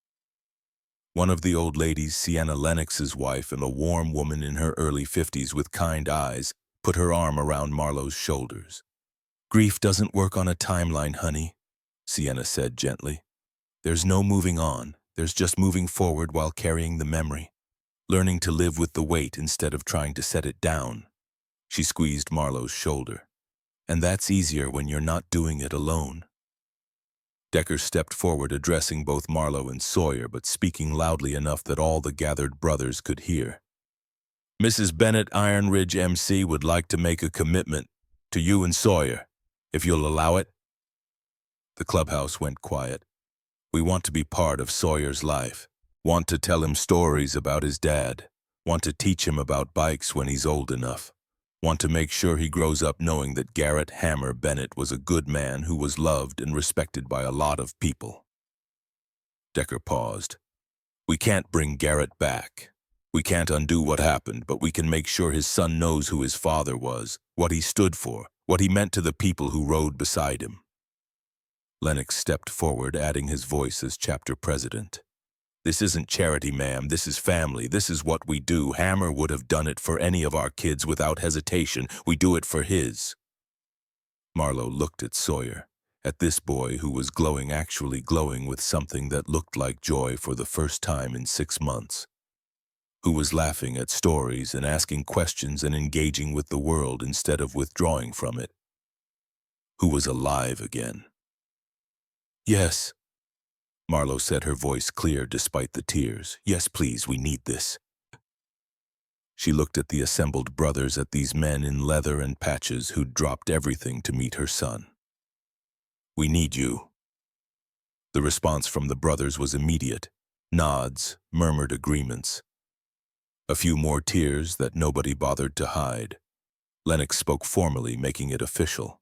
One of the old ladies, Sienna Lennox's wife, and a warm woman in her early 50s with kind eyes, put her arm around Marlo's shoulders. Grief doesn't work on a timeline, honey, Sienna said gently. There's no moving on. There's just moving forward while carrying the memory, learning to live with the weight instead of trying to set it down. She squeezed Marlo's shoulder. And that's easier when you're not doing it alone. Decker stepped forward, addressing both Marlo and Sawyer, but speaking loudly enough that all the gathered brothers could hear. Mrs. Bennett, Iron Ridge MC, would like to make a commitment to you and Sawyer, if you'll allow it. The clubhouse went quiet. We want to be part of Sawyer's life, want to tell him stories about his dad, want to teach him about bikes when he's old enough, want to make sure he grows up knowing that Garrett Hammer Bennett was a good man who was loved and respected by a lot of people. Decker paused. We can't bring Garrett back. We can't undo what happened, but we can make sure his son knows who his father was, what he stood for, what he meant to the people who rode beside him. Lennox stepped forward, adding his voice as chapter president. This isn't charity, ma'am. This is family. This is what we do. Hammer would have done it for any of our kids without hesitation. We do it for his. Marlo looked at Sawyer, at this boy who was glowing, actually glowing with something that looked like joy for the first time in 6 months, who was laughing at stories and asking questions and engaging with the world instead of withdrawing from it, who was alive again. Yes, Marlo said, her voice clear despite the tears. Yes, please, we need this. She looked at the assembled brothers, at these men in leather and patches who'd dropped everything to meet her son. We need you. The response from the brothers was immediate. Nods, murmured agreements. A few more tears that nobody bothered to hide. Lennox spoke formally, making it official.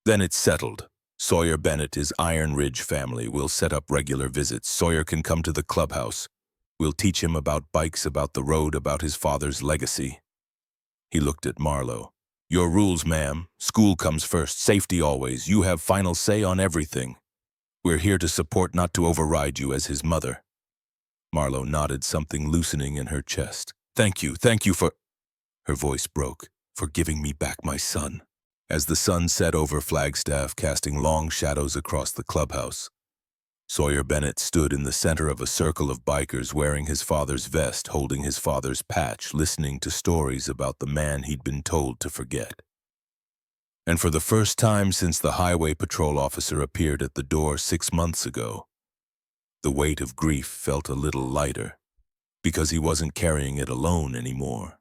Then it's settled. Sawyer Bennett, his Iron Ridge family, will set up regular visits. Sawyer can come to the clubhouse. We'll teach him about bikes, about the road, about his father's legacy. He looked at Marlo. Your rules, ma'am. School comes first. Safety always. You have final say on everything. We're here to support, not to override you as his mother. Marlo nodded, something loosening in her chest. Thank you for... Her voice broke. For giving me back my son. As the sun set over Flagstaff, casting long shadows across the clubhouse, Sawyer Bennett stood in the center of a circle of bikers wearing his father's vest, holding his father's patch, listening to stories about the man he'd been told to forget. And for the first time since the highway patrol officer appeared at the door 6 months ago, the weight of grief felt a little lighter, because he wasn't carrying it alone anymore.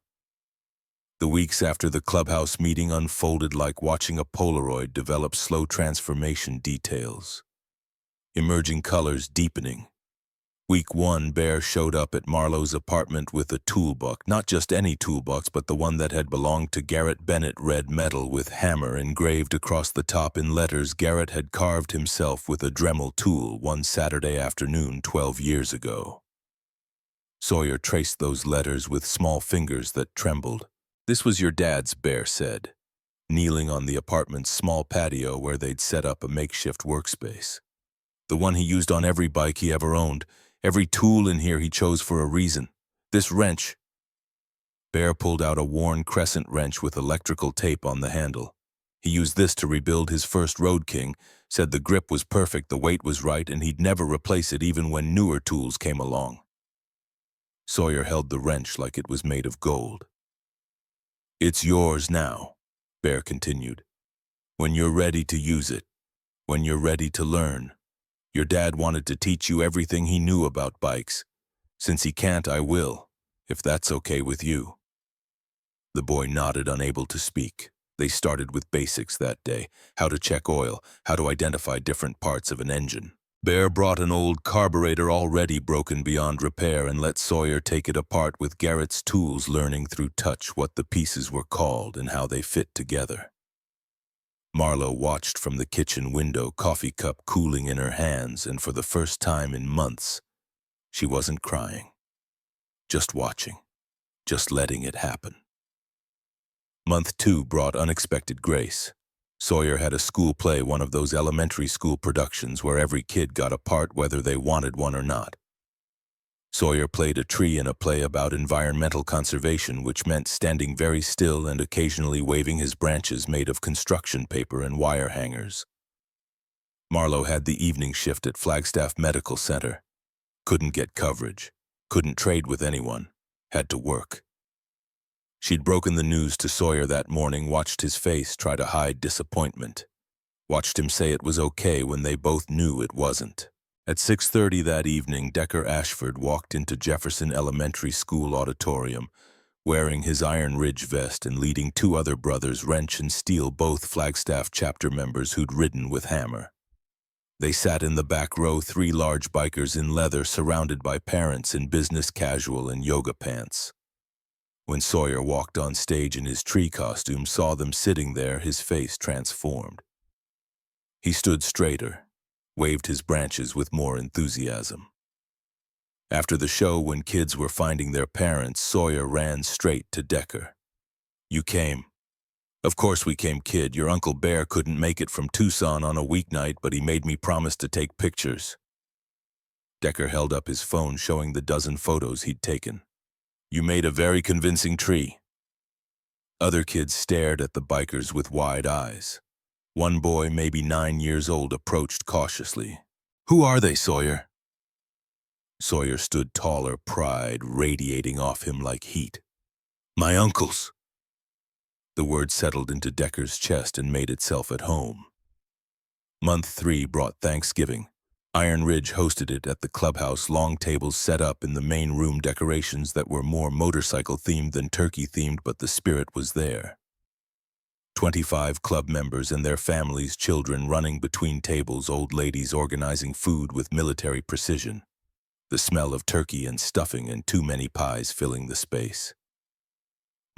The weeks after the clubhouse meeting unfolded like watching a Polaroid develop slow transformation details. Emerging colors deepening. Week 1, Bear showed up at Marlo's apartment with a toolbox, not just any toolbox, but the one that had belonged to Garrett Bennett, red metal with hammer engraved across the top in letters Garrett had carved himself with a Dremel tool one Saturday afternoon 12 years ago. Sawyer traced those letters with small fingers that trembled. This was your dad's, Bear said, kneeling on the apartment's small patio where they'd set up a makeshift workspace. The one he used on every bike he ever owned. Every tool in here he chose for a reason. This wrench. Bear pulled out a worn crescent wrench with electrical tape on the handle. He used this to rebuild his first Road King, said the grip was perfect, the weight was right, and he'd never replace it even when newer tools came along. Sawyer held the wrench like it was made of gold. It's yours now, Bear continued. When you're ready to use it, when you're ready to learn. Your dad wanted to teach you everything he knew about bikes. Since he can't, I will, if that's okay with you. The boy nodded, unable to speak. They started with basics that day, how to check oil, how to identify different parts of an engine. Bear brought an old carburetor already broken beyond repair and let Sawyer take it apart with Garrett's tools, learning through touch what the pieces were called and how they fit together. Marlo watched from the kitchen window, coffee cup cooling in her hands, and for the first time in months, she wasn't crying. Just watching, just letting it happen. Month 2 brought unexpected grace. Sawyer had a school play, one of those elementary school productions where every kid got a part whether they wanted one or not. Sawyer played a tree in a play about environmental conservation, which meant standing very still and occasionally waving his branches made of construction paper and wire hangers. Marlo had the evening shift at Flagstaff Medical Center. Couldn't get coverage, couldn't trade with anyone, had to work. She'd broken the news to Sawyer that morning, watched his face try to hide disappointment, watched him say it was okay when they both knew it wasn't. At 6:30 that evening, Decker Ashford walked into Jefferson Elementary School auditorium, wearing his Iron Ridge vest and leading 2 other brothers, Wrench and Steele, both Flagstaff chapter members who'd ridden with Hammer. They sat in the back row, 3 large bikers in leather, surrounded by parents in business casual and yoga pants. When Sawyer walked on stage in his tree costume, saw them sitting there, his face transformed. He stood straighter, waved his branches with more enthusiasm. After the show, when kids were finding their parents, Sawyer ran straight to Decker. You came. Of course we came, kid. Your Uncle Bear couldn't make it from Tucson on a weeknight, but he made me promise to take pictures. Decker held up his phone, showing the dozen photos he'd taken. You made a very convincing tree. Other kids stared at the bikers with wide eyes. One boy, maybe 9 years old, approached cautiously. Who are they, Sawyer? Sawyer stood taller, pride radiating off him like heat. My uncles. The word settled into Decker's chest and made itself at home. Month 3 brought Thanksgiving. Iron Ridge hosted it at the clubhouse, long tables set up in the main room, decorations that were more motorcycle-themed than turkey-themed, but the spirit was there. 25 club members and their families, children running between tables, old ladies organizing food with military precision. The smell of turkey and stuffing and too many pies filling the space.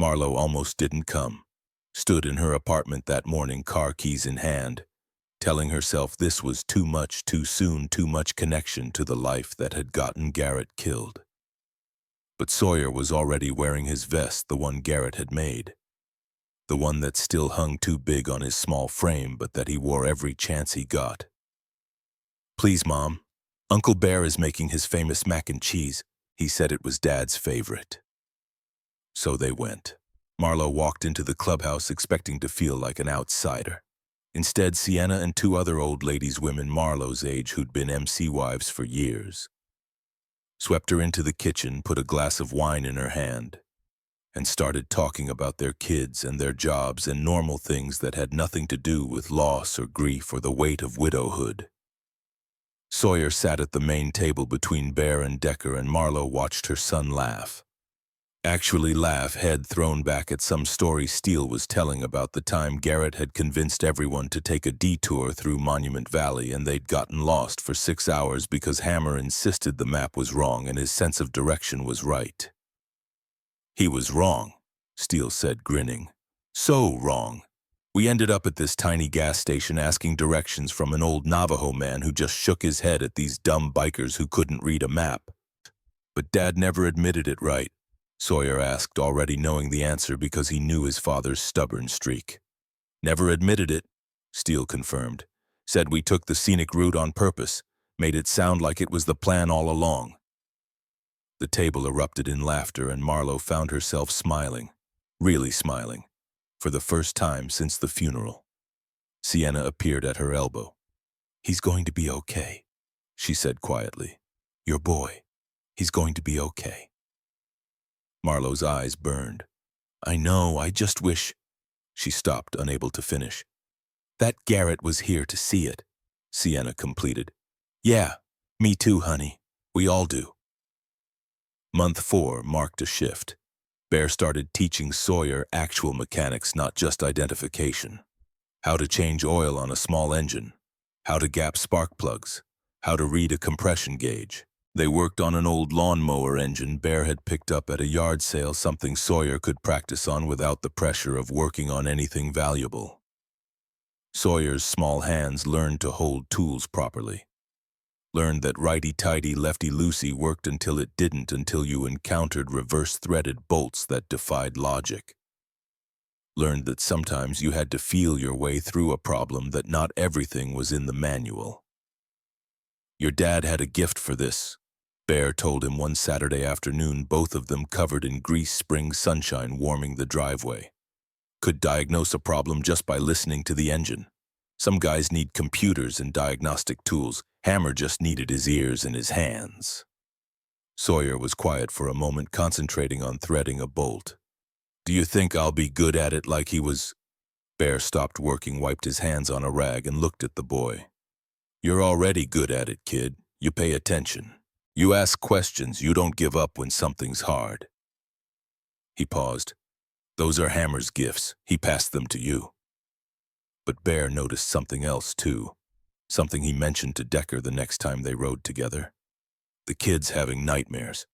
Marlo almost didn't come. stood in her apartment that morning, car keys in hand, telling herself this was too much, too soon, too much connection to the life that had gotten Garrett killed. But Sawyer was already wearing his vest, the one Garrett had made. The one that still hung too big on his small frame, but that he wore every chance he got. "Please, Mom, Uncle Bear is making his famous mac and cheese. He said it was Dad's favorite." So they went. Marlo walked into the clubhouse expecting to feel like an outsider. Instead, Sienna and two other old ladies, women Marlo's age who'd been MC wives for years, swept her into the kitchen, put a glass of wine in her hand, and started talking about their kids and their jobs and normal things that had nothing to do with loss or grief or the weight of widowhood. Sawyer sat at the main table between Bear and Decker, and Marlo watched her son laugh. Actually laugh, head thrown back at some story Steele was telling about the time Garrett had convinced everyone to take a detour through Monument Valley and they'd gotten lost for 6 hours because Hammer insisted the map was wrong and his sense of direction was right. "He was wrong," Steele said, grinning. "So wrong. We ended up at this tiny gas station asking directions from an old Navajo man who just shook his head at these dumb bikers who couldn't read a map." "But Dad never admitted it, right?" Sawyer asked, already knowing the answer because he knew his father's stubborn streak. "Never admitted it," Steele confirmed. "Said we took the scenic route on purpose, made it sound like it was the plan all along." The table erupted in laughter, and Marlo found herself smiling, really smiling, for the first time since the funeral. Sienna appeared at her elbow. "He's going to be okay," she said quietly. "Your boy. He's going to be okay." Marlo's eyes burned. "I know, I just wish—" She stopped, unable to finish. "That Garrett was here to see it," Sienna completed. "Yeah, me too, honey. We all do." Month 4 marked a shift. Bear started teaching Sawyer actual mechanics, not just identification. How to change oil on a small engine, how to gap spark plugs, how to read a compression gauge. They worked on an old lawnmower engine Bear had picked up at a yard sale, something Sawyer could practice on without the pressure of working on anything valuable. Sawyer's small hands learned to hold tools properly. Learned that righty-tighty, lefty-loosey worked until it didn't, until you encountered reverse-threaded bolts that defied logic. Learned that sometimes you had to feel your way through a problem, that not everything was in the manual. "Your dad had a gift for this," Bear told him one Saturday afternoon, both of them covered in grease, spring sunshine warming the driveway. "Could diagnose a problem just by listening to the engine. Some guys need computers and diagnostic tools. Hammer just needed his ears and his hands." Sawyer was quiet for a moment, concentrating on threading a bolt. "Do you think I'll be good at it like he was?" Bear stopped working, wiped his hands on a rag, and looked at the boy. "You're already good at it, kid. You pay attention. You ask questions. You don't give up when something's hard." He paused. "Those are Hammer's gifts. He passed them to you." But Bear noticed something else, too. Something he mentioned to Decker the next time they rode together. The kids having nightmares.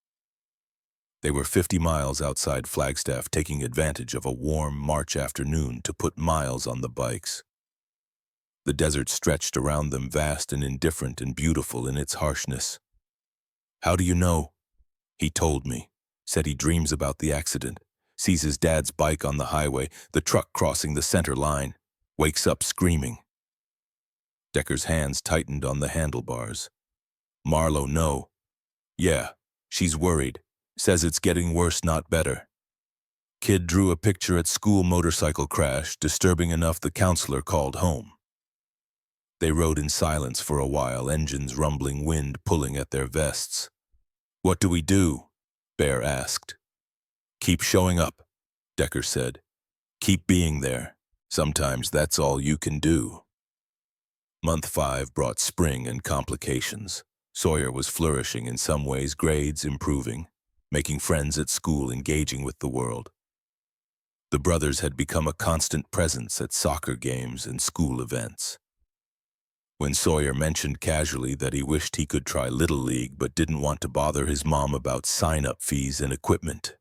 They were 50 miles outside Flagstaff, taking advantage of a warm March afternoon to put miles on the bikes. The desert stretched around them, vast and indifferent and beautiful in its harshness. "How do you know?" "He told me. Said he dreams about the accident. Sees his dad's bike on the highway, the truck crossing the center line. Wakes up screaming." Decker's hands tightened on the handlebars. "Marlo, no." "Yeah, she's worried. Says it's getting worse, not better. Kid drew a picture at school, motorcycle crash, disturbing enough the counselor called home." They rode in silence for a while, engines rumbling, wind pulling at their vests. "What do we do?" Bear asked. "Keep showing up," Decker said. "Keep being there. Sometimes that's all you can do." Month 5 brought spring and complications. Sawyer was flourishing in some ways, grades improving, making friends at school, engaging with the world. The brothers had become a constant presence at soccer games and school events. When Sawyer mentioned casually that he wished he could try Little League but didn't want to bother his mom about sign-up fees and equipment,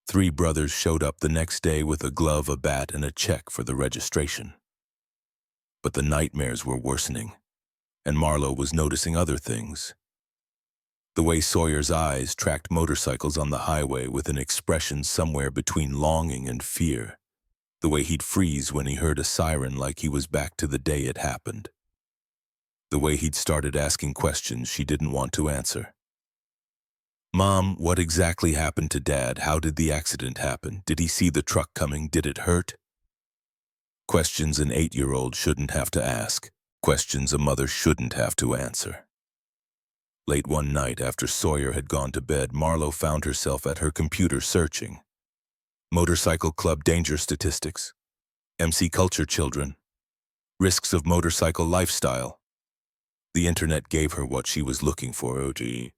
Three brothers showed up the next day with a glove, a bat, and a check for the registration. But the nightmares were worsening, and Marlowe was noticing other things. The way Sawyer's eyes tracked motorcycles on the highway with an expression somewhere between longing and fear. The way he'd freeze when he heard a siren like he was back to the day it happened. The way he'd started asking questions she didn't want to answer. "Mom, what exactly happened to Dad? How did the accident happen? Did he see the truck coming? Did it hurt?" Questions an 8-year-old shouldn't have to ask. Questions a mother shouldn't have to answer. Late one night, after Sawyer had gone to bed, Marlowe found herself at her computer searching. Motorcycle club danger statistics. MC culture children. Risks of motorcycle lifestyle. The internet gave her what she was looking for. OG.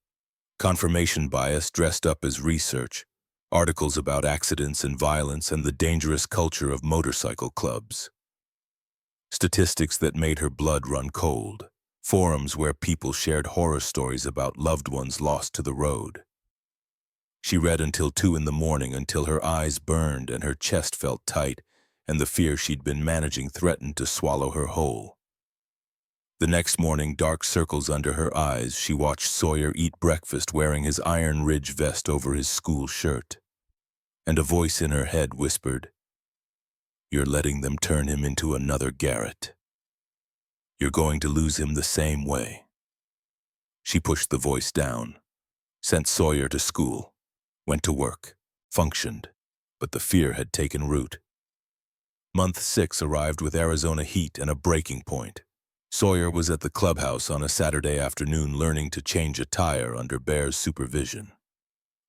Confirmation bias dressed up as research. Articles about accidents and violence and the dangerous culture of motorcycle clubs. Statistics that made her blood run cold. Forums where people shared horror stories about loved ones lost to the road. She read until 2 in the morning, until her eyes burned and her chest felt tight, and the fear she'd been managing threatened to swallow her whole. The next morning, dark circles under her eyes, she watched Sawyer eat breakfast wearing his Iron Ridge vest over his school shirt. And a voice in her head whispered, "You're letting them turn him into another Garrett. You're going to lose him the same way." She pushed the voice down, sent Sawyer to school, went to work, functioned, but the fear had taken root. Month 6 arrived with Arizona heat and a breaking point. Sawyer was at the clubhouse on a Saturday afternoon learning to change a tire under Bear's supervision.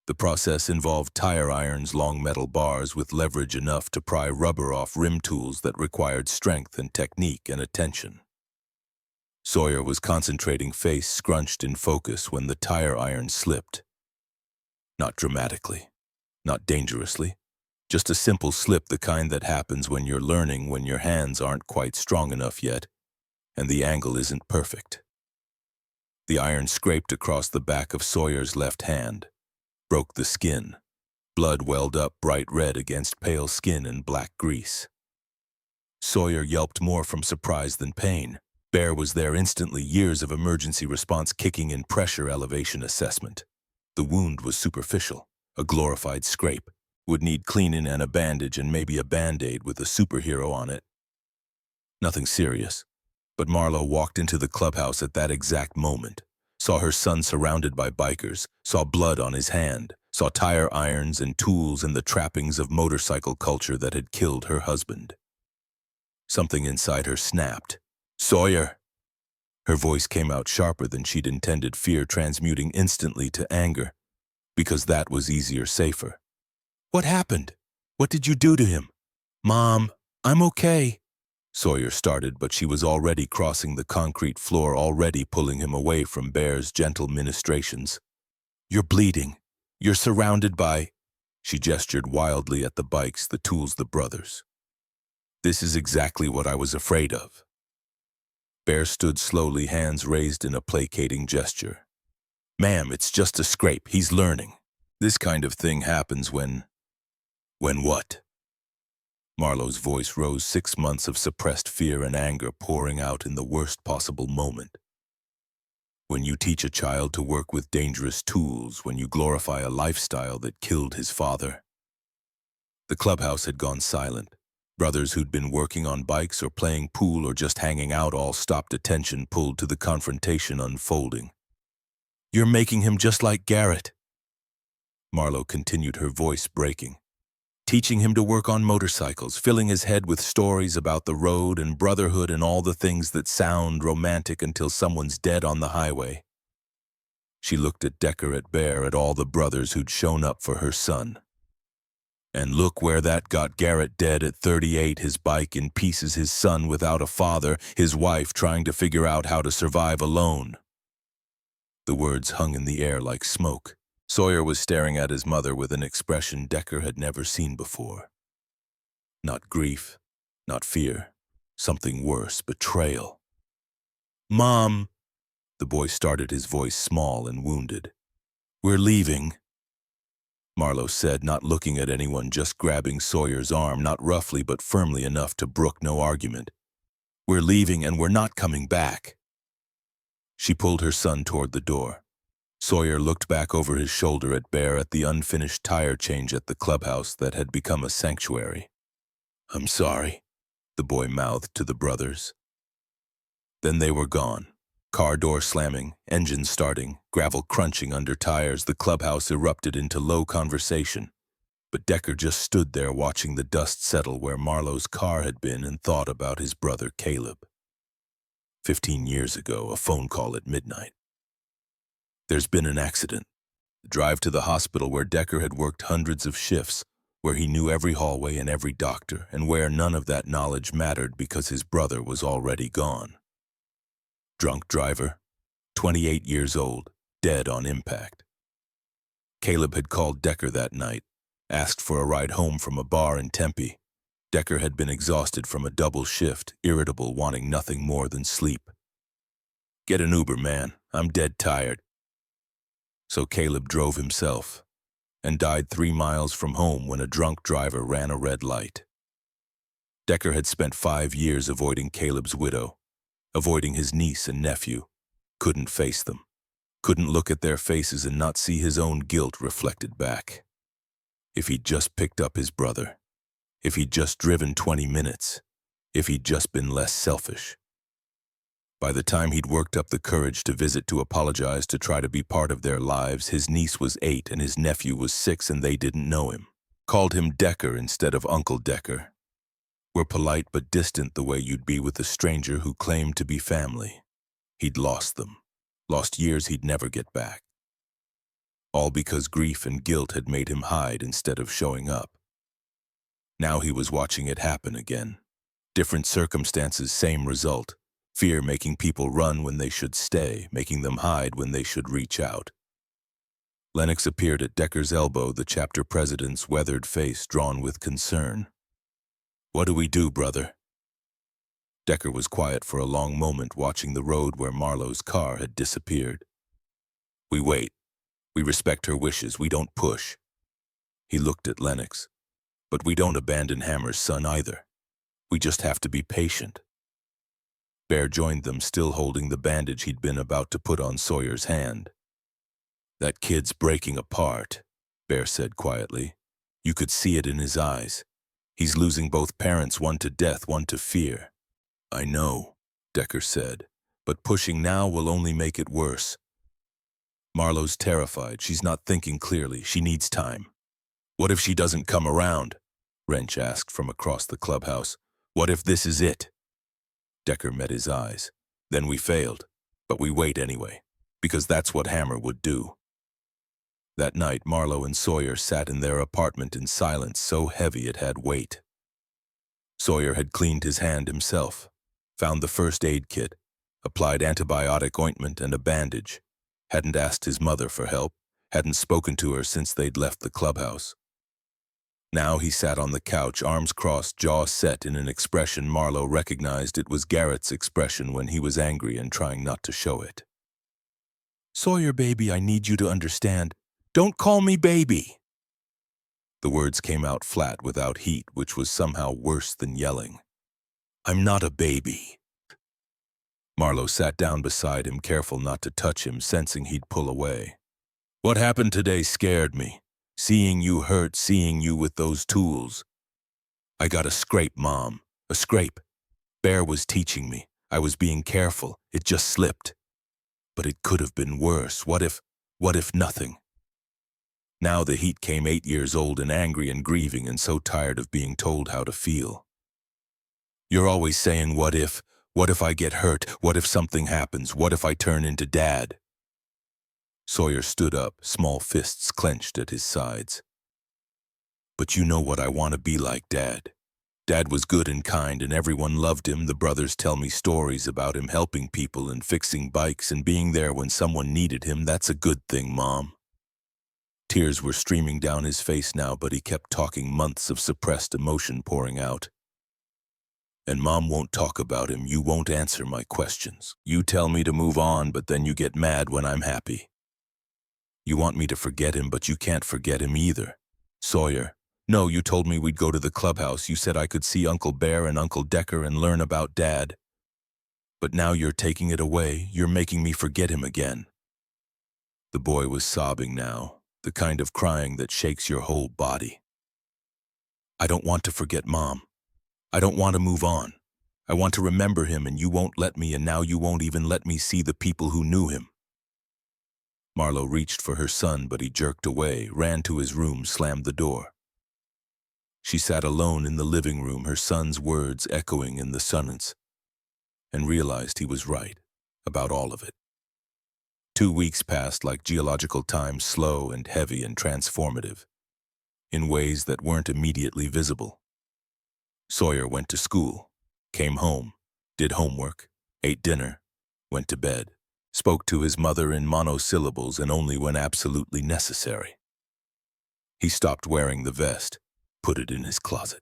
The process involved tire irons, long metal bars with leverage enough to pry rubber off rim tools that required strength and technique and attention. Sawyer was concentrating, face scrunched in focus, when the tire iron slipped. Not dramatically, not dangerously, just a simple slip, the kind that happens when you're learning, when your hands aren't quite strong enough yet, and the angle isn't perfect. The iron scraped across the back of Sawyer's left hand, broke the skin. Blood welled up bright red against pale skin and black grease. Sawyer yelped more from surprise than pain. Bear was there instantly, years of emergency response kicking in, pressure elevation assessment. The wound was superficial, a glorified scrape. Would need cleaning and a bandage and maybe a Band-Aid with a superhero on it. Nothing serious. But Marlowe walked into the clubhouse at that exact moment, saw her son surrounded by bikers, saw blood on his hand, saw tire irons and tools and the trappings of motorcycle culture that had killed her husband. Something inside her snapped. "Sawyer!" Her voice came out sharper than she'd intended, fear transmuting instantly to anger, because that was easier, safer. "What happened? What did you do to him?" "Mom, I'm okay," Sawyer started, but she was already crossing the concrete floor, already pulling him away from Bear's gentle ministrations. "You're bleeding. You're surrounded by—" She gestured wildly at the bikes, the tools, the brothers. "This is exactly what I was afraid of." Bear stood slowly, hands raised in a placating gesture. "Ma'am, it's just a scrape. He's learning. This kind of thing happens when what?" Marlowe's voice rose, 6 months of suppressed fear and anger pouring out in the worst possible moment. "When you teach a child to work with dangerous tools, when you glorify a lifestyle that killed his father." The clubhouse had gone silent. Brothers who'd been working on bikes or playing pool or just hanging out all stopped, attention pulled to the confrontation unfolding. "You're making him just like Garrett," Marlowe continued, her voice breaking. "Teaching him to work on motorcycles, filling his head with stories about the road and brotherhood and all the things that sound romantic until someone's dead on the highway." She looked at Decker, at Bear, at all the brothers who'd shown up for her son. "And look where that got Garrett, dead at 38, his bike in pieces, his son without a father, his wife trying to figure out how to survive alone." The words hung in the air like smoke. Sawyer was staring at his mother with an expression Decker had never seen before. Not grief, not fear, something worse, betrayal. "Mom," the boy started, his voice small and wounded. "We're leaving." Marlowe said, not looking at anyone, just grabbing Sawyer's arm, not roughly but firmly enough to brook no argument. "We're leaving and we're not coming back." She pulled her son toward the door. Sawyer looked back over his shoulder at Bear at the unfinished tire change at the clubhouse that had become a sanctuary. "I'm sorry," the boy mouthed to the brothers. Then they were gone. Car door slamming, engine starting, gravel crunching under tires, the clubhouse erupted into low conversation. But Decker just stood there watching the dust settle where Marlowe's car had been and thought about his brother Caleb. 15 years ago, a phone call at midnight. "There's been an accident." The drive to the hospital where Decker had worked hundreds of shifts, where he knew every hallway and every doctor, and where none of that knowledge mattered because his brother was already gone. Drunk driver, 28 years old, dead on impact. Caleb had called Decker that night, asked for a ride home from a bar in Tempe. Decker had been exhausted from a double shift, irritable, wanting nothing more than sleep. "Get an Uber, man. I'm dead tired." So Caleb drove himself and died 3 miles from home when a drunk driver ran a red light. Decker had spent 5 years avoiding Caleb's widow, avoiding his niece and nephew, couldn't face them, couldn't look at their faces and not see his own guilt reflected back. If he'd just picked up his brother, if he'd just driven 20 minutes, if he'd just been less selfish. By the time he'd worked up the courage to visit, to apologize, to try to be part of their lives, his niece was 8 and his nephew was 6 and they didn't know him. Called him Decker instead of Uncle Decker. Were polite but distant the way you'd be with a stranger who claimed to be family. He'd lost them, lost years he'd never get back. All because grief and guilt had made him hide instead of showing up. Now he was watching it happen again. Different circumstances, same result. Fear making people run when they should stay, making them hide when they should reach out. Lennox appeared at Decker's elbow, the chapter president's weathered face drawn with concern. "What do we do, brother?" Decker was quiet for a long moment, watching the road where Marlowe's car had disappeared. "We wait. We respect her wishes. We don't push." He looked at Lennox. "But we don't abandon Hammer's son either. We just have to be patient." Bear joined them, still holding the bandage he'd been about to put on Sawyer's hand. "That kid's breaking apart," Bear said quietly. You could see it in his eyes. He's losing both parents, one to death, one to fear. "I know," Decker said, "but pushing now will only make it worse." Marlowe's terrified. She's not thinking clearly. She needs time. "What if she doesn't come around?" Wrench asked from across the clubhouse. "What if this is it?" Decker met his eyes. "Then we failed. But we wait anyway, because that's what Hammer would do." That night, Marlowe and Sawyer sat in their apartment in silence so heavy it had weight. Sawyer had cleaned his hand himself, found the first aid kit, applied antibiotic ointment and a bandage, hadn't asked his mother for help, hadn't spoken to her since they'd left the clubhouse. Now he sat on the couch, arms crossed, jaw set in an expression Marlowe recognized. It was Garrett's expression when he was angry and trying not to show it. "Sawyer, baby, I need you to understand. Don't call me baby." The words came out flat, without heat, which was somehow worse than yelling. "I'm not a baby." Marlowe sat down beside him, careful not to touch him, sensing he'd pull away. "What happened today scared me. Seeing you hurt, seeing you with those tools. I got a scrape, Mom. A scrape. Bear was teaching me. I was being careful. It just slipped. But it could have been worse. What if nothing?" Now the heat came, 8 years old and angry and grieving and so tired of being told how to feel. "You're always saying, what if I get hurt? What if something happens? What if I turn into Dad?" Sawyer stood up, small fists clenched at his sides. "But you know what I want to be like, Dad. Dad was good and kind and everyone loved him. The brothers tell me stories about him helping people and fixing bikes and being there when someone needed him. That's a good thing, Mom." Tears were streaming down his face now, but he kept talking, months of suppressed emotion pouring out. "And Mom won't talk about him. You won't answer my questions. You tell me to move on, but then you get mad when I'm happy." You want me to forget him, but you can't forget him either. Sawyer. No, you told me we'd go to the clubhouse. You said I could see Uncle Bear and Uncle Decker and learn about Dad. But now you're taking it away. You're making me forget him again. The boy was sobbing now, the kind of crying that shakes your whole body. I don't want to forget Mom. I don't want to move on. I want to remember him, and you won't let me, and now you won't even let me see the people who knew him. Marlo reached for her son, but he jerked away, ran to his room, slammed the door. She sat alone in the living room, her son's words echoing in the silence, and realized he was right about all of it. 2 weeks passed like geological time, slow and heavy and transformative, in ways that weren't immediately visible. Sawyer went to school, came home, did homework, ate dinner, went to bed, spoke to his mother in monosyllables and only when absolutely necessary. He stopped wearing the vest, put it in his closet.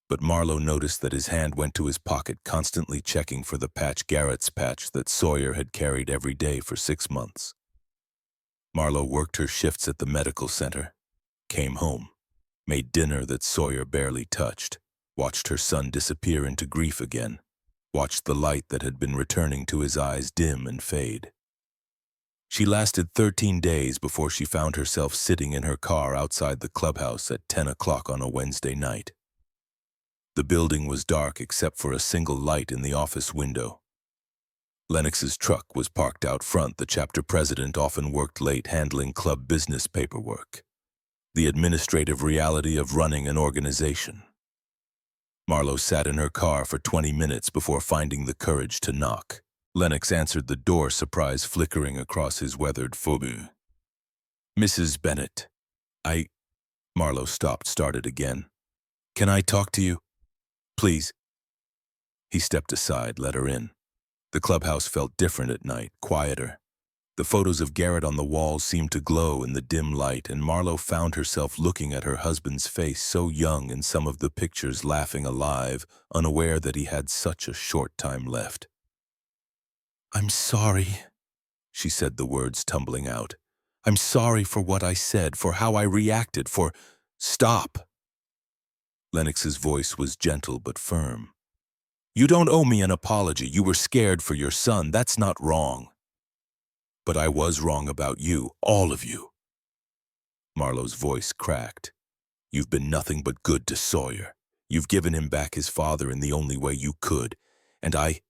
But Marlo noticed that his hand went to his pocket, constantly checking for the patch, Garrett's patch that Sawyer had carried every day for 6 months. Marlo worked her shifts at the medical center, came home, made dinner that Sawyer barely touched, watched her son disappear into grief again, watched the light that had been returning to his eyes dim and fade. She lasted 13 days before she found herself sitting in her car outside the clubhouse at 10 o'clock on a Wednesday night. The building was dark except for a single light in the office window. Lennox's truck was parked out front. The chapter president often worked late handling club business paperwork, the administrative reality of running an organization. Marlo sat in her car for 20 minutes before finding the courage to knock. Lennox answered the door, surprise flickering across his weathered phobe. Mrs. Bennett, Marlo stopped, started again. Can I talk to you? Please. He stepped aside, let her in. The clubhouse felt different at night, quieter. The photos of Garrett on the walls seemed to glow in the dim light, and Marlo found herself looking at her husband's face, so young in some of the pictures, laughing alive, unaware that he had such a short time left. I'm sorry, she said, the words tumbling out. I'm sorry for what I said, for how I reacted, for... Stop! Lennox's voice was gentle but firm. You don't owe me an apology. You were scared for your son. That's not wrong. But I was wrong about you, all of you. Marlo's voice cracked. You've been nothing but good to Sawyer. You've given him back his father in the only way you could. And I...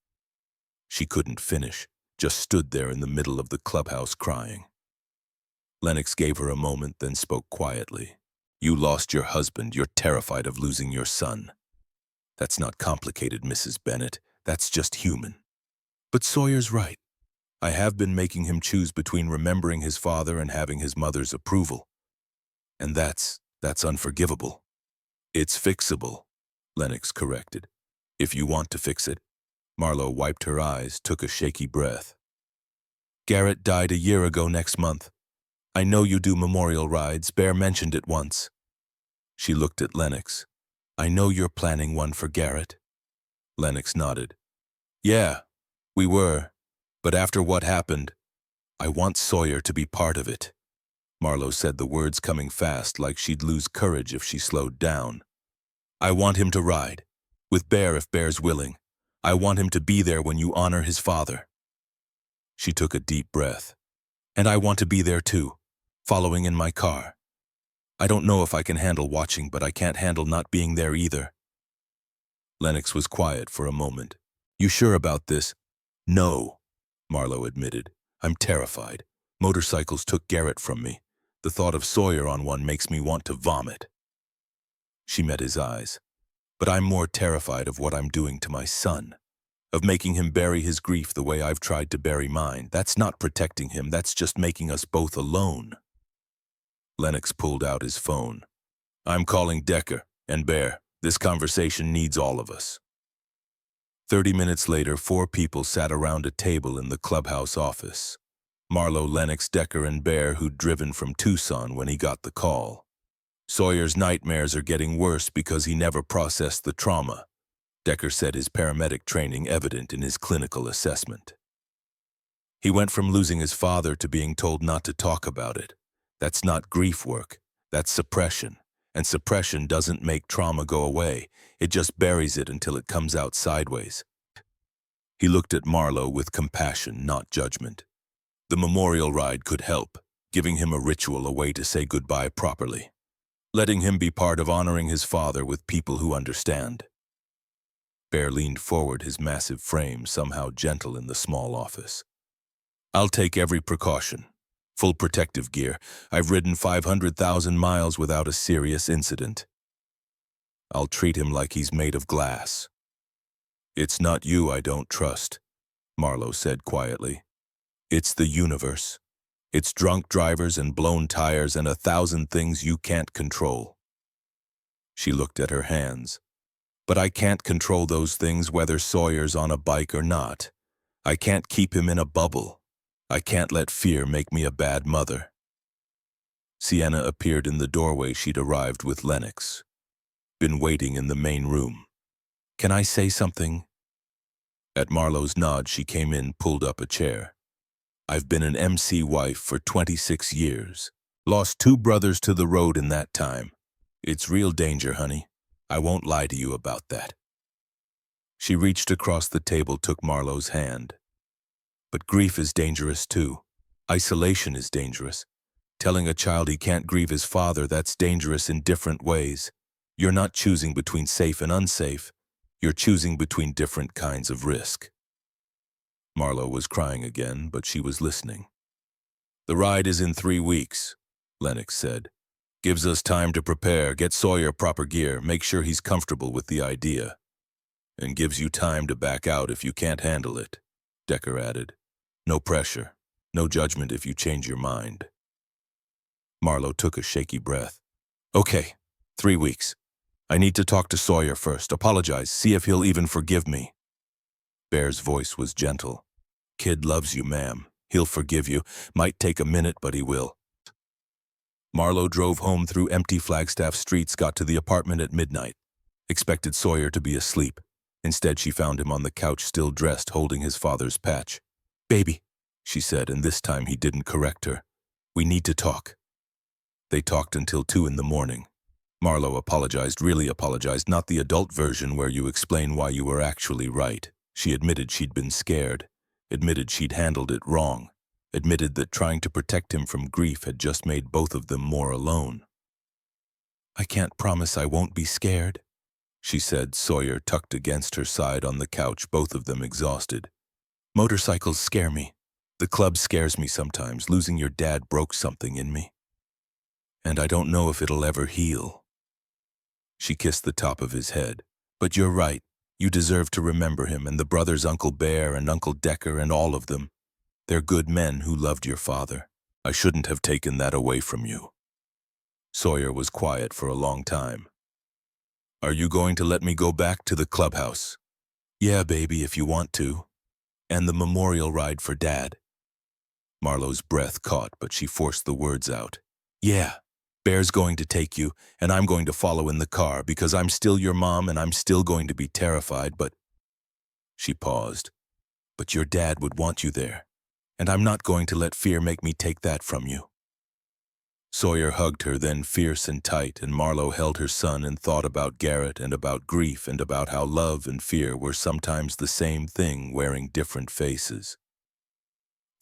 She couldn't finish, just stood there in the middle of the clubhouse crying. Lennox gave her a moment, then spoke quietly. You lost your husband. You're terrified of losing your son. That's not complicated, Mrs. Bennett. That's just human. But Sawyer's right. I have been making him choose between remembering his father and having his mother's approval. And that's unforgivable. It's fixable, Lennox corrected. If you want to fix it. Marlo wiped her eyes, took a shaky breath. Garrett died a year ago next month. I know you do memorial rides. Bear mentioned it once. She looked at Lennox. I know you're planning one for Garrett. Lennox nodded. Yeah, we were. But after what happened, I want Sawyer to be part of it. Marlo said, the words coming fast, like she'd lose courage if she slowed down. I want him to ride, with Bear if Bear's willing. I want him to be there when you honor his father. She took a deep breath. And I want to be there too, following in my car. I don't know if I can handle watching, but I can't handle not being there either. Lennox was quiet for a moment. You sure about this? No, Marlo admitted. I'm terrified. Motorcycles took Garrett from me. The thought of Sawyer on one makes me want to vomit. She met his eyes. But I'm more terrified of what I'm doing to my son, of making him bury his grief the way I've tried to bury mine. That's not protecting him. That's just making us both alone. Lennox pulled out his phone. I'm calling Decker and Bear. This conversation needs all of us. 30 minutes later, 4 people sat around a table in the clubhouse office. Marlo, Lennox, Decker, and Bear, who'd driven from Tucson when he got the call. Sawyer's nightmares are getting worse because he never processed the trauma. Decker said, his paramedic training evident in his clinical assessment. He went from losing his father to being told not to talk about it. That's not grief work. That's suppression. And suppression doesn't make trauma go away. It just buries it until it comes out sideways. He looked at Marlowe with compassion, not judgment. The memorial ride could help, giving him a ritual, a way to say goodbye properly. Letting him be part of honoring his father with people who understand. Bear leaned forward, his massive frame somehow gentle in the small office. I'll take every precaution. Full protective gear. I've ridden 500,000 miles without a serious incident. I'll treat him like he's made of glass. It's not you I don't trust, Marlowe said quietly. It's the universe. It's drunk drivers and blown tires and 1,000 things you can't control. She looked at her hands. But I can't control those things whether Sawyer's on a bike or not. I can't keep him in a bubble. I can't let fear make me a bad mother. Sienna appeared in the doorway. She'd arrived with Lennox. Been waiting in the main room. Can I say something? At Marlowe's nod, she came in, pulled up a chair. I've been an MC wife for 26 years. Lost 2 brothers to the road in that time. It's real danger, honey. I won't lie to you about that. She reached across the table, took Marlowe's hand. But grief is dangerous too. Isolation is dangerous. Telling a child he can't grieve his father, that's dangerous in different ways. You're not choosing between safe and unsafe. You're choosing between different kinds of risk. Marlowe was crying again, but she was listening. The ride is in 3 weeks, Lennox said. Gives us time to prepare, get Sawyer proper gear, make sure he's comfortable with the idea. And gives you time to back out if you can't handle it, Decker added. No pressure, no judgment if you change your mind. Marlowe took a shaky breath. Okay, 3 weeks. I need to talk to Sawyer first, apologize, see if he'll even forgive me. Bear's voice was gentle. Kid loves you, ma'am. He'll forgive you. Might take a minute, but he will. Marlowe drove home through empty Flagstaff streets, got to the apartment at midnight. Expected Sawyer to be asleep. Instead, she found him on the couch, still dressed, holding his father's patch. Baby, she said, and this time he didn't correct her. We need to talk. They talked until 2 in the morning. Marlowe apologized, really apologized, not the adult version where you explain why you were actually right. She admitted she'd been scared, admitted she'd handled it wrong, admitted that trying to protect him from grief had just made both of them more alone. I can't promise I won't be scared, she said, Sawyer tucked against her side on the couch, both of them exhausted. Motorcycles scare me. The club scares me sometimes. Losing your dad broke something in me. And I don't know if it'll ever heal. She kissed the top of his head. But you're right. You deserve to remember him and the brothers, Uncle Bear and Uncle Decker and all of them. They're good men who loved your father. I shouldn't have taken that away from you. Sawyer was quiet for a long time. Are you going to let me go back to the clubhouse? Yeah, baby, if you want to. And the memorial ride for Dad. Marlowe's breath caught, but she forced the words out. Yeah, Bear's going to take you, and I'm going to follow in the car because I'm still your mom and I'm still going to be terrified, but... She paused. But your dad would want you there, and I'm not going to let fear make me take that from you. Sawyer hugged her, then fierce and tight, and Marlowe held her son and thought about Garrett and about grief and about how love and fear were sometimes the same thing wearing different faces.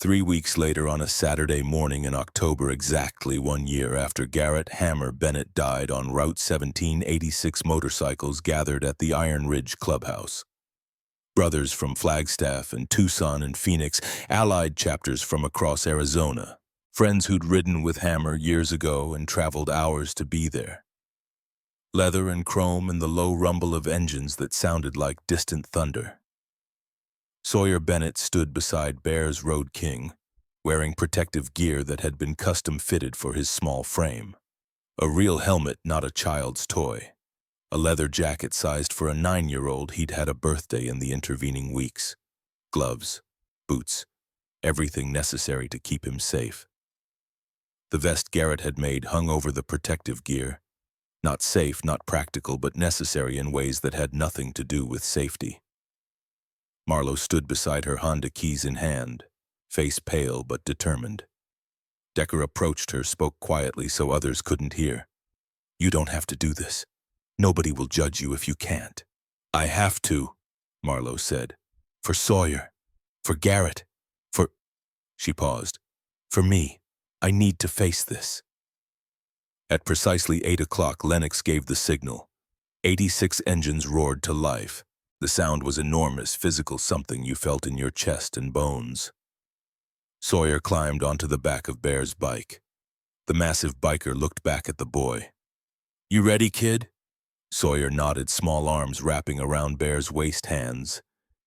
3 weeks later, on a Saturday morning in October, exactly 1 year after Garrett Hammer Bennett died on Route 17, 86 motorcycles gathered at the Iron Ridge Clubhouse. Brothers from Flagstaff and Tucson and Phoenix, allied chapters from across Arizona, friends who'd ridden with Hammer years ago and traveled hours to be there. Leather and chrome and the low rumble of engines that sounded like distant thunder. Sawyer Bennett stood beside Bear's Road King, wearing protective gear that had been custom-fitted for his small frame. A real helmet, not a child's toy. A leather jacket sized for a 9-year-old. He'd had a birthday in the intervening weeks. Gloves, boots, everything necessary to keep him safe. The vest Garrett had made hung over the protective gear. Not safe, not practical, but necessary in ways that had nothing to do with safety. Marlowe stood beside her, Honda keys in hand. face pale but determined. Decker approached her, spoke quietly so others couldn't hear. "You don't have to do this. Nobody will judge you if you can't." "I have to," Marlowe said. "For Sawyer. For Garrett. For—" She paused. "For me. I need to face this." At precisely 8 o'clock, Lennox gave the signal. 86 engines roared to life. The sound was enormous, physical, something you felt in your chest and bones. Sawyer climbed onto the back of Bear's bike. The massive biker looked back at the boy. "You ready, kid?" Sawyer nodded, small arms wrapping around Bear's waist, hands,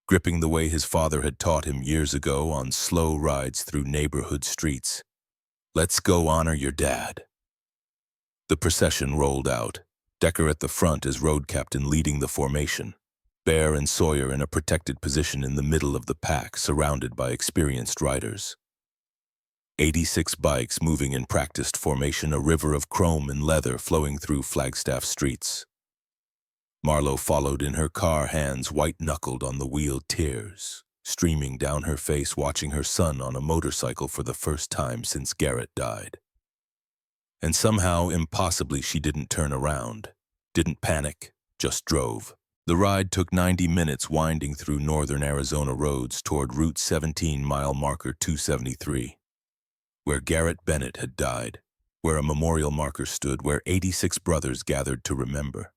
gripping the way his father had taught him years ago on slow rides through neighborhood streets. "Let's go honor your dad." The procession rolled out, Decker at the front as road captain leading the formation, Bear and Sawyer in a protected position in the middle of the pack, surrounded by experienced riders. 86 bikes moving in practiced formation, a river of chrome and leather flowing through Flagstaff streets. Marlowe followed in her car, hands white-knuckled on the wheel, tears streaming down her face, watching her son on a motorcycle for the first time since Garrett died. And somehow, impossibly, she didn't turn around, didn't panic, just drove. The ride took 90 minutes, winding through northern Arizona roads toward Route 17, mile marker 273, where Garrett Bennett had died, where a memorial marker stood, where 86 brothers gathered to remember.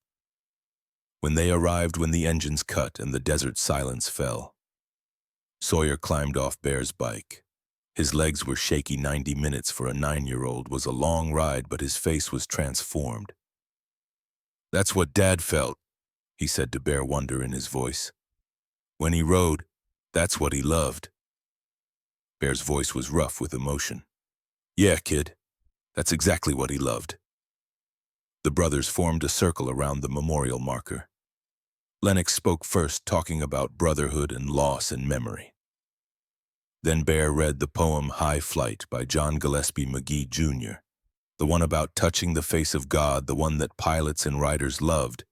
When they arrived, when the engines cut and the desert silence fell, Sawyer climbed off Bear's bike. His legs were shaky. 90 minutes for a 9-year-old was a long ride, but his face was transformed. "That's what Dad felt," he said to Bear, wonder in his voice. "When he rode, that's what he loved." Bear's voice was rough with emotion. "Yeah, kid, that's exactly what he loved." The brothers formed a circle around the memorial marker. Lennox spoke first, talking about brotherhood and loss and memory. Then Bear read the poem High Flight by John Gillespie Magee, Jr., the one about touching the face of God, the one that pilots and riders loved,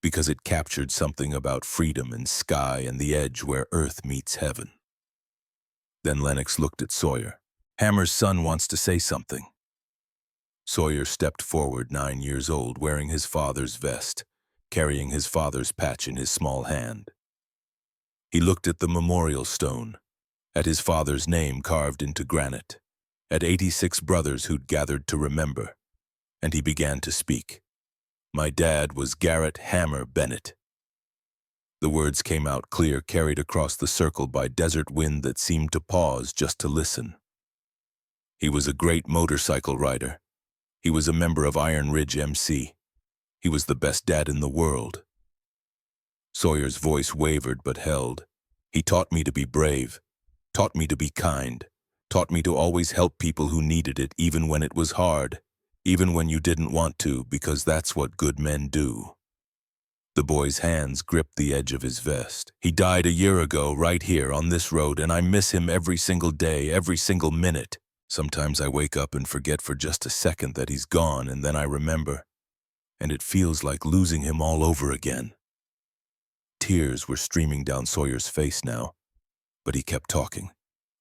because it captured something about freedom and sky and the edge where earth meets heaven. Then Lennox looked at Sawyer. "Hammer's son wants to say something." Sawyer stepped forward, 9 years old, wearing his father's vest, carrying his father's patch in his small hand. He looked at the memorial stone, at his father's name carved into granite, at 86 brothers who'd gathered to remember, and he began to speak. "My dad was Garrett Hammer Bennett." The words came out clear, carried across the circle by desert wind that seemed to pause just to listen. He was a great motorcycle rider. He was a member of Iron Ridge MC. He was the best dad in the world. Sawyer's voice wavered but held. "He taught me to be brave, taught me to be kind, taught me to always help people who needed it, even when it was hard, even when you didn't want to, because that's what good men do." The boy's hands gripped the edge of his vest. "He died a year ago, right here on this road, and I miss him every single day, every single minute. Sometimes I wake up and forget for just a second that he's gone, and then I remember, and it feels like losing him all over again." Tears were streaming down Sawyer's face now, but he kept talking.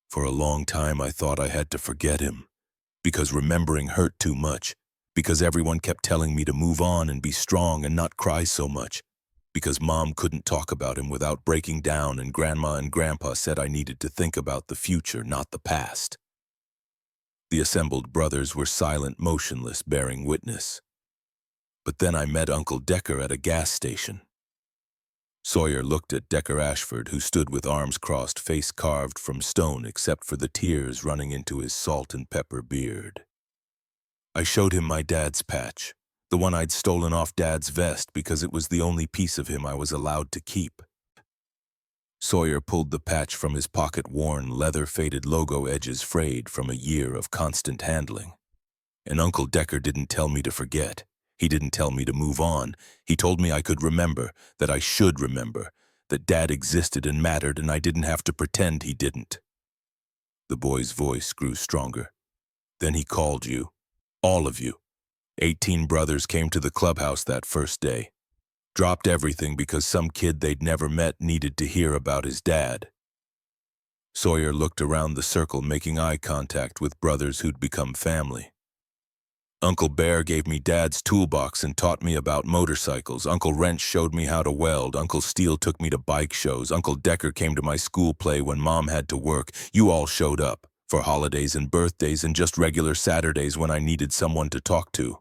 "For a long time I thought I had to forget him, because remembering hurt too much, because everyone kept telling me to move on and be strong and not cry so much, because Mom couldn't talk about him without breaking down, and Grandma and Grandpa said I needed to think about the future, not the past." The assembled brothers were silent, motionless, bearing witness. "But then I met Uncle Decker at a gas station." Sawyer looked at Decker Ashford, who stood with arms crossed, face carved from stone except for the tears running into his salt and pepper beard. "I showed him my dad's patch, the one I'd stolen off Dad's vest because it was the only piece of him I was allowed to keep." Sawyer pulled the patch from his pocket, worn, leather-faded logo edges frayed from a year of constant handling. "And Uncle Decker didn't tell me to forget. He didn't tell me to move on. He told me I could remember, that I should remember, that Dad existed and mattered, and I didn't have to pretend he didn't." The boy's voice grew stronger. "Then he called you. All of you. 18 brothers came to the clubhouse that first day. Dropped everything because some kid they'd never met needed to hear about his dad." Sawyer looked around the circle, making eye contact with brothers who'd become family. Uncle Bear gave me Dad's toolbox and taught me about motorcycles. Uncle Wrench showed me how to weld. Uncle Steele took me to bike shows. Uncle Decker came to my school play when Mom had to work. You all showed up, for holidays and birthdays and just regular Saturdays when I needed someone to talk to.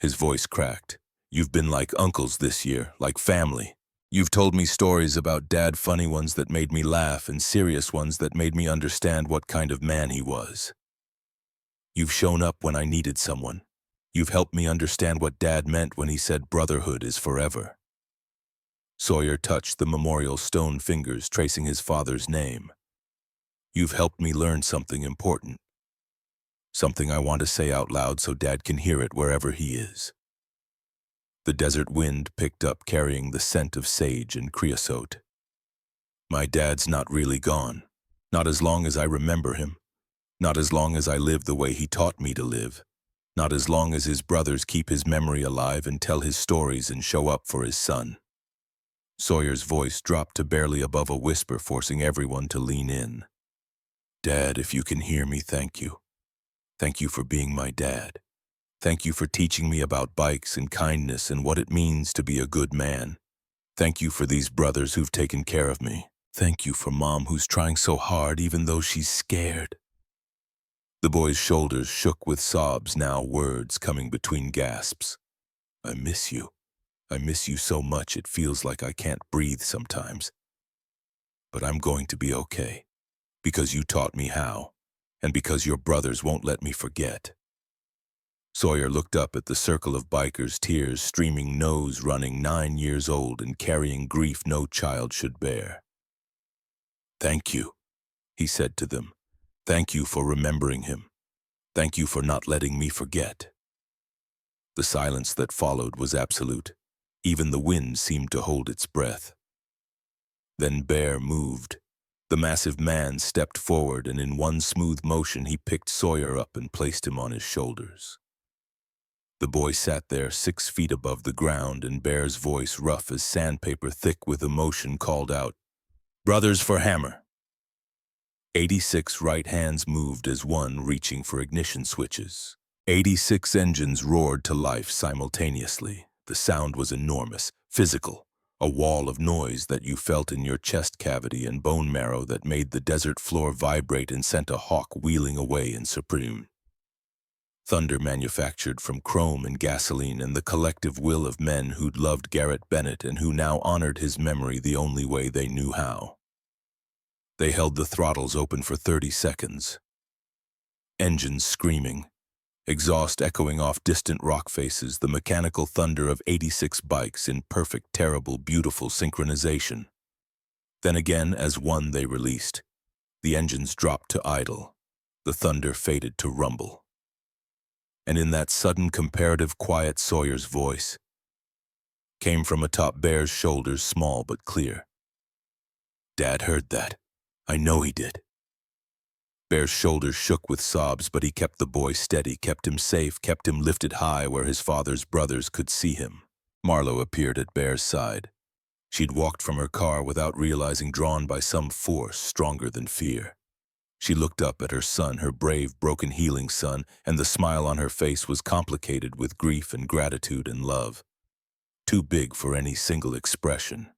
His voice cracked. You've been like uncles this year, like family. You've told me stories about Dad, funny ones that made me laugh and serious ones that made me understand what kind of man he was. You've shown up when I needed someone. You've helped me understand what Dad meant when he said brotherhood is forever. Sawyer touched the memorial stone fingers, tracing his father's name. You've helped me learn something important. Something I want to say out loud so Dad can hear it wherever he is. The desert wind picked up, carrying the scent of sage and creosote. My dad's not really gone. Not as long as I remember him. Not as long as I live the way he taught me to live. Not as long as his brothers keep his memory alive and tell his stories and show up for his son. Sawyer's voice dropped to barely above a whisper, forcing everyone to lean in. Dad, if you can hear me, thank you. Thank you for being my dad. Thank you for teaching me about bikes and kindness and what it means to be a good man. Thank you for these brothers who've taken care of me. Thank you for Mom, who's trying so hard even though she's scared. The boy's shoulders shook with sobs, now words coming between gasps. I miss you. I miss you so much it feels like I can't breathe sometimes. But I'm going to be okay, because you taught me how, and because your brothers won't let me forget. Sawyer looked up at the circle of bikers, tears streaming, nose running, 9 years old and carrying grief no child should bear. Thank you, he said to them. Thank you for remembering him. Thank you for not letting me forget. The silence that followed was absolute. Even the wind seemed to hold its breath. Then Bear moved. The massive man stepped forward, and in one smooth motion he picked Sawyer up and placed him on his shoulders. The boy sat there 6 feet above the ground, and Bear's voice, rough as sandpaper, thick with emotion, called out, Brothers for Hammer. 86 right hands moved as one, reaching for ignition switches. 86 engines roared to life simultaneously. The sound was enormous, physical, a wall of noise that you felt in your chest cavity and bone marrow that made the desert floor vibrate and sent a hawk wheeling away in supreme. Thunder manufactured from chrome and gasoline and the collective will of men who'd loved Garrett Bennett and who now honored his memory the only way they knew how. They held the throttles open for 30 seconds. Engines screaming, exhaust echoing off distant rock faces, the mechanical thunder of 86 bikes in perfect, terrible, beautiful synchronization. Then again, as one they released, the engines dropped to idle, the thunder faded to rumble. And in that sudden comparative quiet, Sawyer's voice came from atop Bear's shoulders, small but clear. Dad heard that. I know he did. Bear's shoulders shook with sobs, but he kept the boy steady, kept him safe, kept him lifted high where his father's brothers could see him. Marlo appeared at Bear's side. She'd walked from her car without realizing, drawn by some force stronger than fear. She looked up at her son, her brave, broken, healing son, and the smile on her face was complicated with grief and gratitude and love. Too big for any single expression.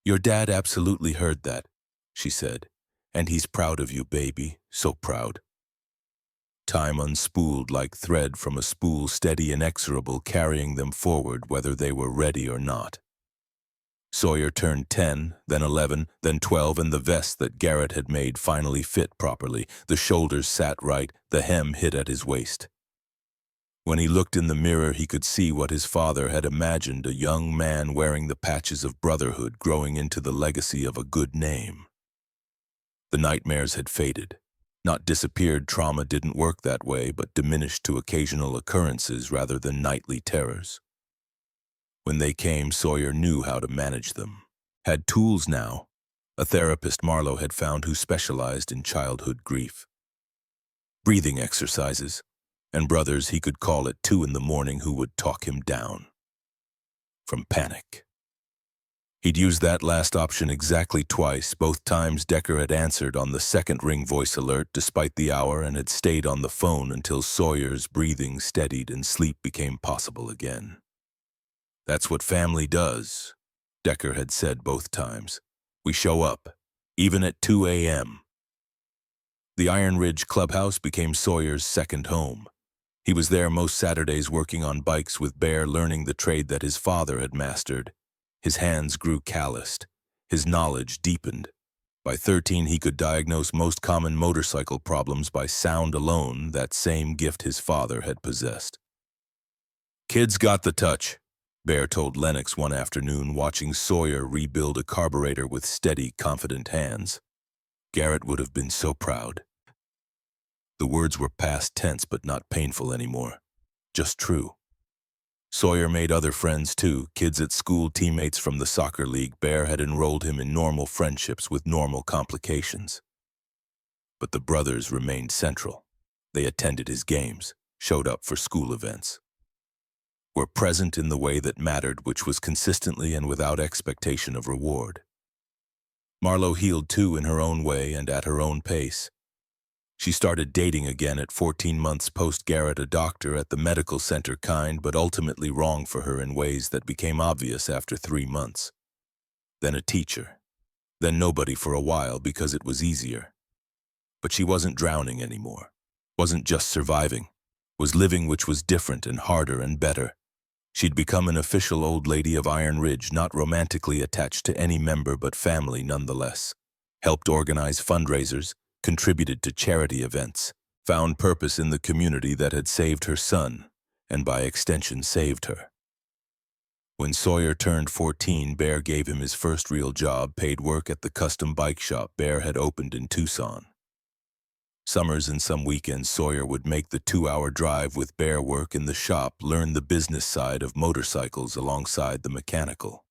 Your dad absolutely heard that, she said. And he's proud of you, baby, so proud. Time unspooled like thread from a spool, steady, inexorable, carrying them forward whether they were ready or not. Sawyer turned 10, then 11, then 12, and the vest that Garrett had made finally fit properly. The shoulders sat right, the hem hit at his waist. When he looked in the mirror, he could see what his father had imagined, a young man wearing the patches of brotherhood, growing into the legacy of a good name. The nightmares had faded. Not disappeared, trauma didn't work that way, but diminished to occasional occurrences rather than nightly terrors. When they came, Sawyer knew how to manage them. Had tools now. A therapist Marlo had found who specialized in childhood grief. Breathing exercises, and brothers he could call at 2 in the morning who would talk him down from panic. He'd used that last option exactly twice. Both times Decker had answered on the second ring voice alert despite the hour and had stayed on the phone until Sawyer's breathing steadied and sleep became possible again. "That's what family does," Decker had said both times. "We show up, even at 2 a.m. The Iron Ridge clubhouse became Sawyer's second home. He was there most Saturdays working on bikes with Bear, learning the trade that his father had mastered. His hands grew calloused. His knowledge deepened. By 13, he could diagnose most common motorcycle problems by sound alone, that same gift his father had possessed. "Kid's got the touch," Bear told Lennox one afternoon, watching Sawyer rebuild a carburetor with steady, confident hands. Garrett would have been so proud. The words were past tense but not painful anymore. Just true. Sawyer made other friends too, kids at school, teammates from the soccer league. Bear had enrolled him in normal friendships with normal complications. But the brothers remained central. They attended his games, showed up for school events, were present in the way that mattered, which was consistently and without expectation of reward. Marlo healed too in her own way and at her own pace. She started dating again at 14 months post-Garrett, a doctor at the medical center, kind but ultimately wrong for her in ways that became obvious after 3 months. Then a teacher. Then nobody for a while because it was easier. But she wasn't drowning anymore. Wasn't just surviving. Was living, which was different and harder and better. She'd become an official old lady of Iron Ridge, not romantically attached to any member but family nonetheless. Helped organize fundraisers, contributed to charity events, found purpose in the community that had saved her son, and by extension saved her. When Sawyer turned 14, Bear gave him his first real job, paid work at the custom bike shop Bear had opened in Tucson. Summers and some weekends, Sawyer would make the 2-hour drive with Bear, work in the shop, learn the business side of motorcycles alongside the mechanical.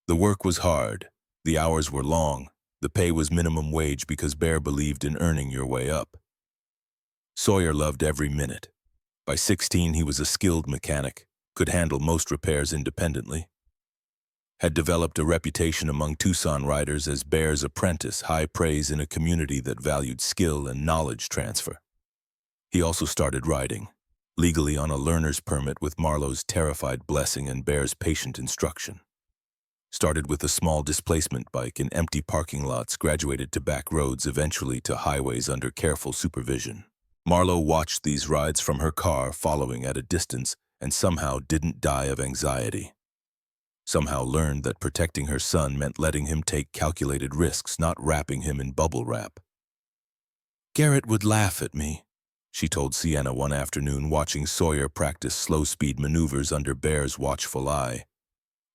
The work was hard, the hours were long, the pay was minimum wage because Bear believed in earning your way up. Sawyer loved every minute. By 16, he was a skilled mechanic, could handle most repairs independently. Had developed a reputation among Tucson riders as Bear's apprentice, high praise in a community that valued skill and knowledge transfer. He also started riding, legally on a learner's permit with Marlo's terrified blessing and Bear's patient instruction. Started with a small displacement bike in empty parking lots, graduated to back roads, eventually to highways under careful supervision. Marlo watched these rides from her car, following at a distance, and somehow didn't die of anxiety. Somehow learned that protecting her son meant letting him take calculated risks, not wrapping him in bubble wrap. "Garrett would laugh at me," she told Sienna one afternoon, watching Sawyer practice slow-speed maneuvers under Bear's watchful eye.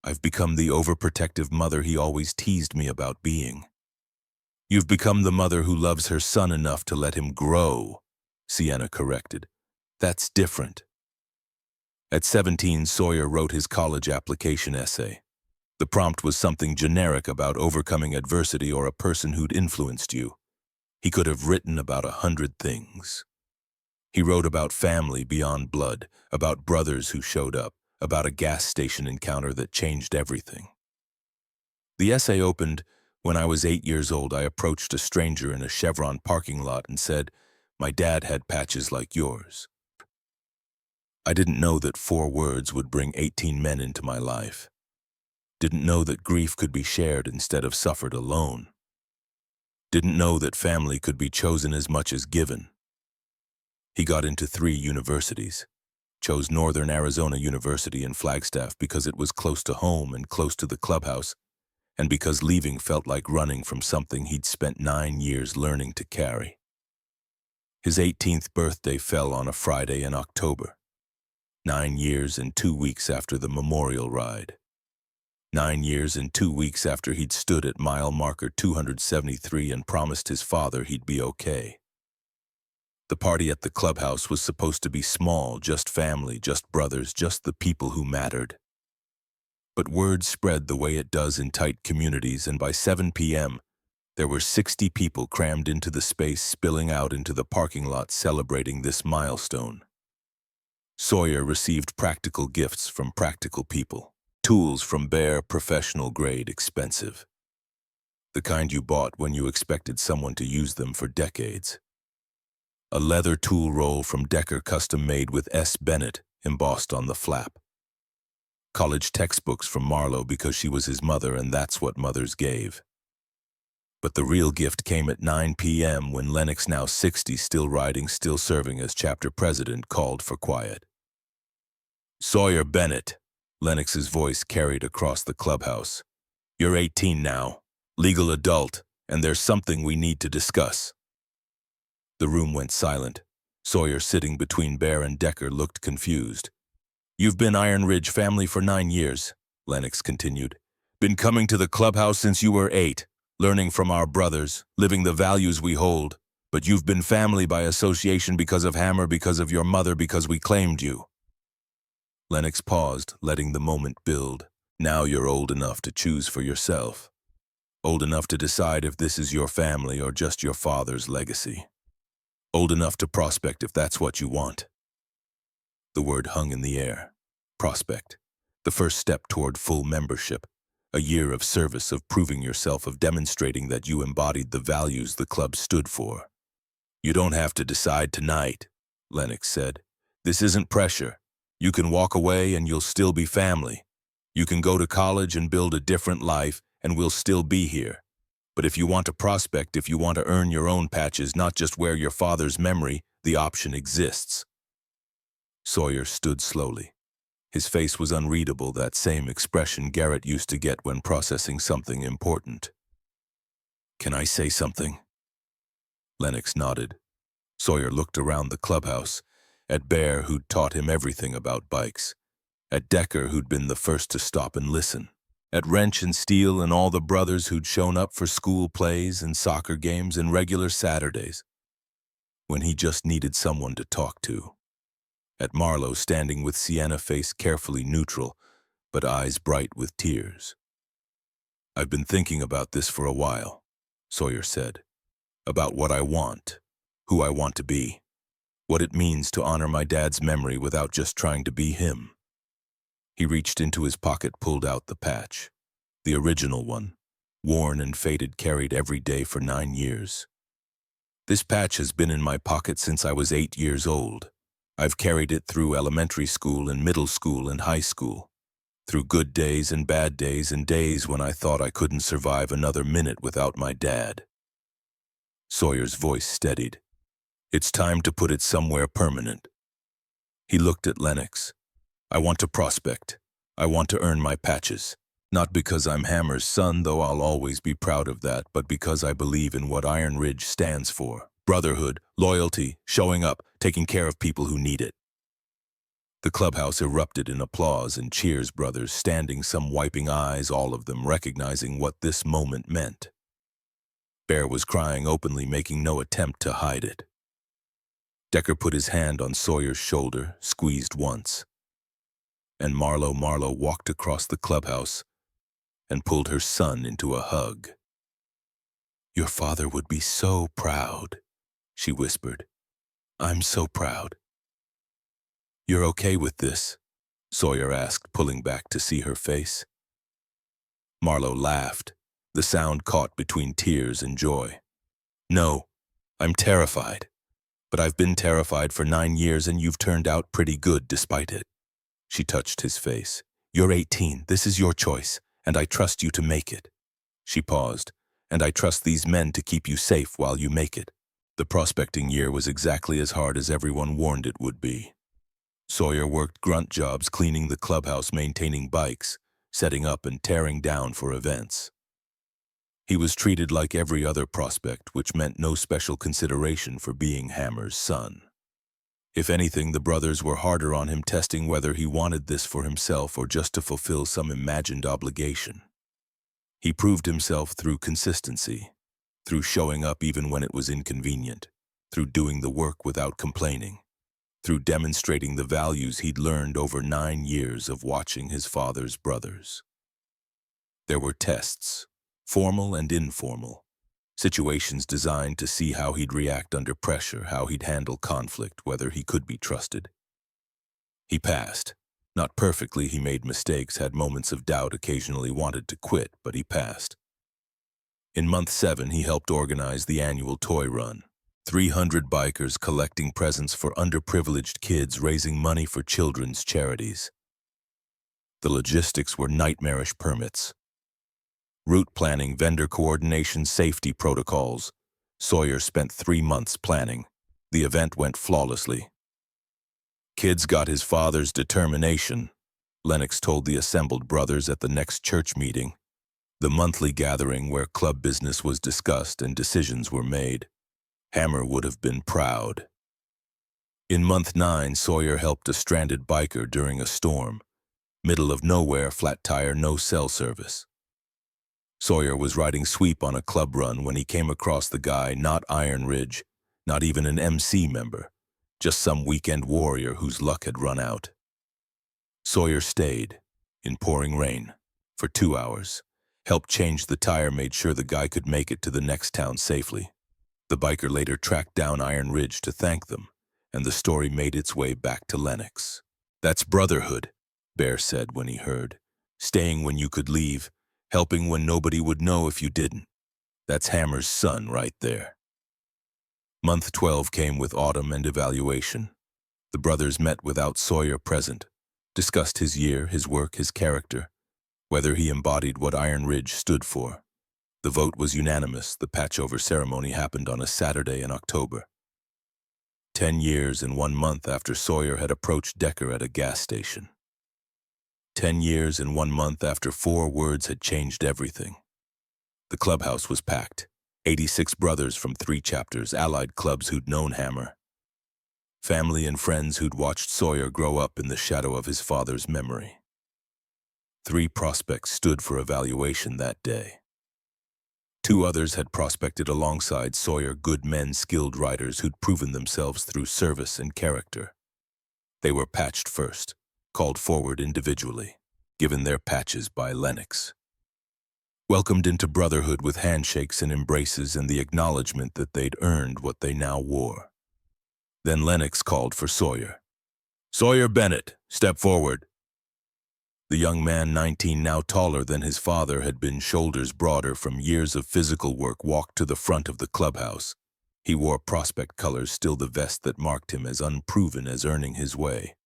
"I've become the overprotective mother he always teased me about being." "You've become the mother who loves her son enough to let him grow," Sienna corrected. "That's different." At 17, Sawyer wrote his college application essay. The prompt was something generic about overcoming adversity or a person who'd influenced you. He could have written about 100 things. He wrote about family beyond blood, about brothers who showed up, about a gas station encounter that changed everything. The essay opened, "When I was 8 years old, I approached a stranger in a Chevron parking lot and said, 'My dad had patches like yours.' I didn't know that 4 words would bring 18 men into my life. Didn't know that grief could be shared instead of suffered alone. Didn't know that family could be chosen as much as given." He got into 3 universities. Chose Northern Arizona University in Flagstaff because it was close to home and close to the clubhouse, and because leaving felt like running from something he'd spent 9 years learning to carry. His 18th birthday fell on a Friday in October. 9 years and 2 weeks after the memorial ride. 9 years and 2 weeks after he'd stood at mile marker 273 and promised his father he'd be okay. The party at the clubhouse was supposed to be small, just family, just brothers, just the people who mattered. But word spread the way it does in tight communities, and by 7 p.m., there were 60 people crammed into the space, spilling out into the parking lot celebrating this milestone. Sawyer received practical gifts from practical people. Tools from bare, professional-grade, expensive. The kind you bought when you expected someone to use them for decades. A leather tool roll from Decker, custom-made with S. Bennett embossed on the flap. College textbooks from Marlowe because she was his mother and that's what mothers gave. But the real gift came at 9 p.m. when Lennox, now 60, still riding, still serving as chapter president, called for quiet. "Sawyer Bennett," Lennox's voice carried across the clubhouse. "You're 18 now, legal adult, and there's something we need to discuss." The room went silent. Sawyer, sitting between Bear and Decker, looked confused. "You've been Iron Ridge family for 9 years, Lennox continued. "Been coming to the clubhouse since you were 8, learning from our brothers, living the values we hold. But you've been family by association because of Hammer, because of your mother, because we claimed you." Lennox paused, letting the moment build. "Now you're old enough to choose for yourself. Old enough to decide if this is your family or just your father's legacy. Old enough to prospect if that's what you want." The word hung in the air. Prospect. The first step toward full membership. A year of service, of proving yourself, of demonstrating that you embodied the values the club stood for. "You don't have to decide tonight," Lennox said. "This isn't pressure. You can walk away and you'll still be family. You can go to college and build a different life and we'll still be here. But if you want to prospect, if you want to earn your own patches, not just wear your father's memory, the option exists." Sawyer stood slowly. His face was unreadable, that same expression Garrett used to get when processing something important. "Can I say something?" Lennox nodded. Sawyer looked around the clubhouse, at Bear, who'd taught him everything about bikes, at Decker, who'd been the first to stop and listen, at Wrench and Steele and all the brothers who'd shown up for school plays and soccer games and regular Saturdays, when he just needed someone to talk to. At Marlowe, standing with Sienna, face carefully neutral, but eyes bright with tears. "I've been thinking about this for a while," Sawyer said. "About what I want, who I want to be, what it means to honor my dad's memory without just trying to be him." He reached into his pocket, pulled out the patch. The original one, worn and faded, carried every day for 9 years. "This patch has been in my pocket since I was 8 years old. I've carried it through elementary school and middle school and high school, through good days and bad days and days when I thought I couldn't survive another minute without my dad." Sawyer's voice steadied. "It's time to put it somewhere permanent." He looked at Lennox. "I want to prospect. I want to earn my patches. Not because I'm Hammer's son, though I'll always be proud of that, but because I believe in what Iron Ridge stands for. Brotherhood, loyalty, showing up, taking care of people who need it." The clubhouse erupted in applause and cheers, brothers standing, some wiping eyes, all of them recognizing what this moment meant. Bear was crying openly, making no attempt to hide it. Decker put his hand on Sawyer's shoulder, squeezed once. And Marlowe walked across the clubhouse and pulled her son into a hug. "Your father would be so proud," she whispered. "I'm so proud." "You're okay with this?" Sawyer asked, pulling back to see her face. Marlowe laughed, the sound caught between tears and joy. "No, I'm terrified. But I've been terrified for 9 years and you've turned out pretty good despite it." She touched his face. "You're 18, this is your choice, and I trust you to make it." She paused. "And I trust these men to keep you safe while you make it." The prospecting year was exactly as hard as everyone warned it would be. Sawyer worked grunt jobs, cleaning the clubhouse, maintaining bikes, setting up and tearing down for events. He was treated like every other prospect, which meant no special consideration for being Hammer's son. If anything, the brothers were harder on him, testing whether he wanted this for himself or just to fulfill some imagined obligation. He proved himself through consistency, through showing up even when it was inconvenient, through doing the work without complaining, through demonstrating the values he'd learned over 9 years of watching his father's brothers. There were tests, formal and informal, situations designed to see how he'd react under pressure, how he'd handle conflict, whether he could be trusted. He passed, Not perfectly, he made mistakes, had moments of doubt, occasionally wanted to quit, but he passed. In month 7, he helped organize the annual toy run. 300 bikers collecting presents for underprivileged kids, raising money for children's charities. The logistics were nightmarish: permits, route planning, vendor coordination, safety protocols. Sawyer spent 3 months planning. The event went flawlessly. Kids got his father's determination, Lennox told the assembled brothers at the next church meeting, the monthly gathering where club business was discussed and decisions were made. Hammer would have been proud. In month 9, Sawyer helped a stranded biker during a storm. Middle of nowhere, flat tire, no cell service. Sawyer was riding sweep on a club run when he came across the guy, not Iron Ridge, not even an MC member, just some weekend warrior whose luck had run out. Sawyer stayed, in pouring rain, for 2 hours, helped change the tire, made sure the guy could make it to the next town safely. The biker later tracked down Iron Ridge to thank them, and the story made its way back to Lennox. "That's brotherhood," Bear said when he heard. "Staying when you could leave, helping when nobody would know if you didn't. That's Hammer's son right there." Month 12 came with autumn and evaluation. The brothers met without Sawyer present, discussed his year, his work, his character, whether he embodied what Iron Ridge stood for. The vote was unanimous. The patchover ceremony happened on a Saturday in October. 10 years and 1 month after Sawyer had approached Decker at a gas station. 10 years and 1 month after 4 words had changed everything. The clubhouse was packed. 86 brothers from 3 chapters, allied clubs who'd known Hammer. Family and friends who'd watched Sawyer grow up in the shadow of his father's memory. 3 prospects stood for evaluation that day. 2 others had prospected alongside Sawyer, good men, skilled riders who'd proven themselves through service and character. They were patched first, called forward individually, given their patches by Lennox. Welcomed into brotherhood with handshakes and embraces and the acknowledgement that they'd earned what they now wore. Then Lennox called for Sawyer. "Sawyer Bennett, step forward." The young man, 19, now taller than his father, had been shoulders broader from years of physical work, walked to the front of the clubhouse. He wore prospect colors, still the vest that marked him as unproven as earning his way.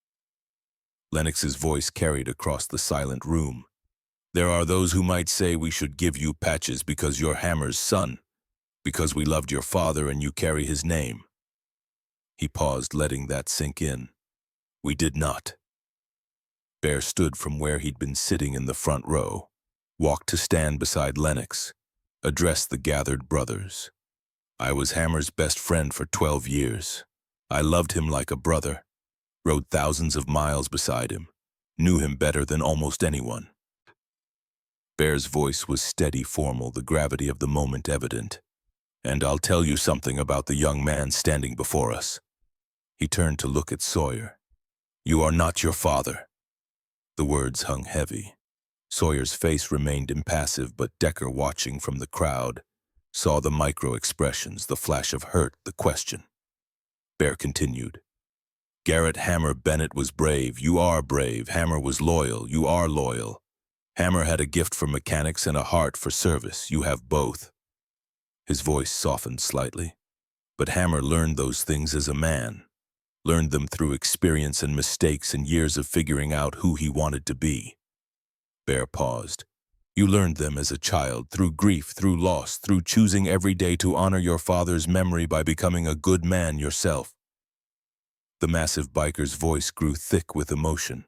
Lennox's voice carried across the silent room. "There are those who might say we should give you patches because you're Hammer's son, because we loved your father and you carry his name." He paused, letting that sink in. "We did not." Bear stood from where he'd been sitting in the front row, walked to stand beside Lennox, addressed the gathered brothers. "I was Hammer's best friend for 12 years. I loved him like a brother, rode thousands of miles beside him, knew him better than almost anyone." Bear's voice was steady, formal, the gravity of the moment evident. "And I'll tell you something about the young man standing before us." He turned to look at Sawyer. "You are not your father." The words hung heavy. Sawyer's face remained impassive, but Decker, watching from the crowd, saw the micro-expressions, the flash of hurt, the question. Bear continued. "Garrett Hammer Bennett was brave. You are brave. Hammer was loyal. You are loyal. Hammer had a gift for mechanics and a heart for service. You have both." His voice softened slightly. "But Hammer learned those things as a man. Learned them through experience and mistakes and years of figuring out who he wanted to be." Bear paused. "You learned them as a child, through grief, through loss, through choosing every day to honor your father's memory by becoming a good man yourself." The massive biker's voice grew thick with emotion.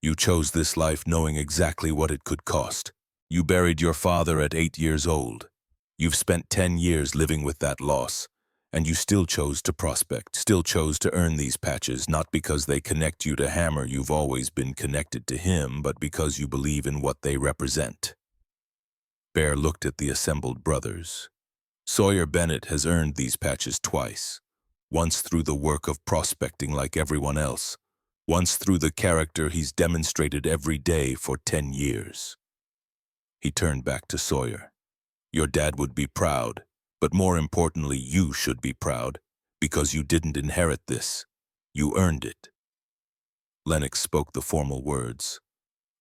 "You chose this life knowing exactly what it could cost. You buried your father at 8 years old. You've spent 10 years living with that loss. And you still chose to prospect, still chose to earn these patches, not because they connect you to Hammer, you've always been connected to him, but because you believe in what they represent." Bear looked at the assembled brothers. "Sawyer Bennett has earned these patches twice. Once through the work of prospecting like everyone else. Once through the character he's demonstrated every day for 10 years. He turned back to Sawyer. "Your dad would be proud. But more importantly, you should be proud, because you didn't inherit this. You earned it." Lennox spoke the formal words.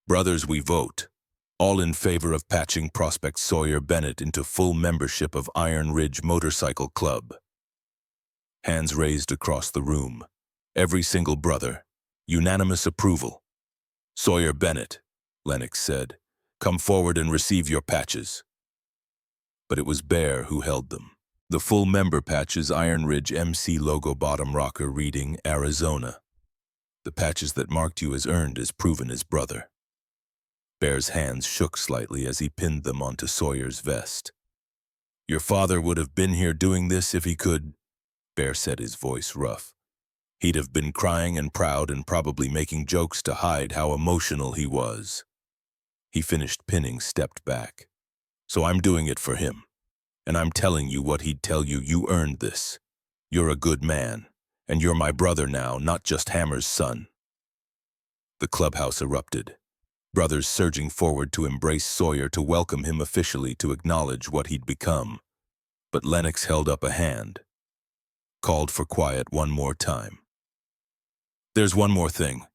Brothers, we vote. All in favor of patching Prospect Sawyer Bennett into full membership of Iron Ridge Motorcycle Club. Hands raised across the room. Every single brother. Unanimous approval. Sawyer Bennett, Lennox said, come forward and receive your patches. But it was Bear who held them. The full member patches, Iron Ridge MC logo bottom rocker reading Arizona. The patches that marked you as earned as proven as brother. Bear's hands shook slightly as he pinned them onto Sawyer's vest. Your father would have been here doing this if he could, Bear said, his voice rough. He'd have been crying and proud and probably making jokes to hide how emotional he was. He finished pinning, stepped back. So I'm doing it for him. And I'm telling you what he'd tell you. You earned this. You're a good man. And you're my brother now, not just Hammer's son. The clubhouse erupted. Brothers surging forward to embrace Sawyer, to welcome him officially, to acknowledge what he'd become. But Lennox held up a hand. Called for quiet one more time. There's one more thing.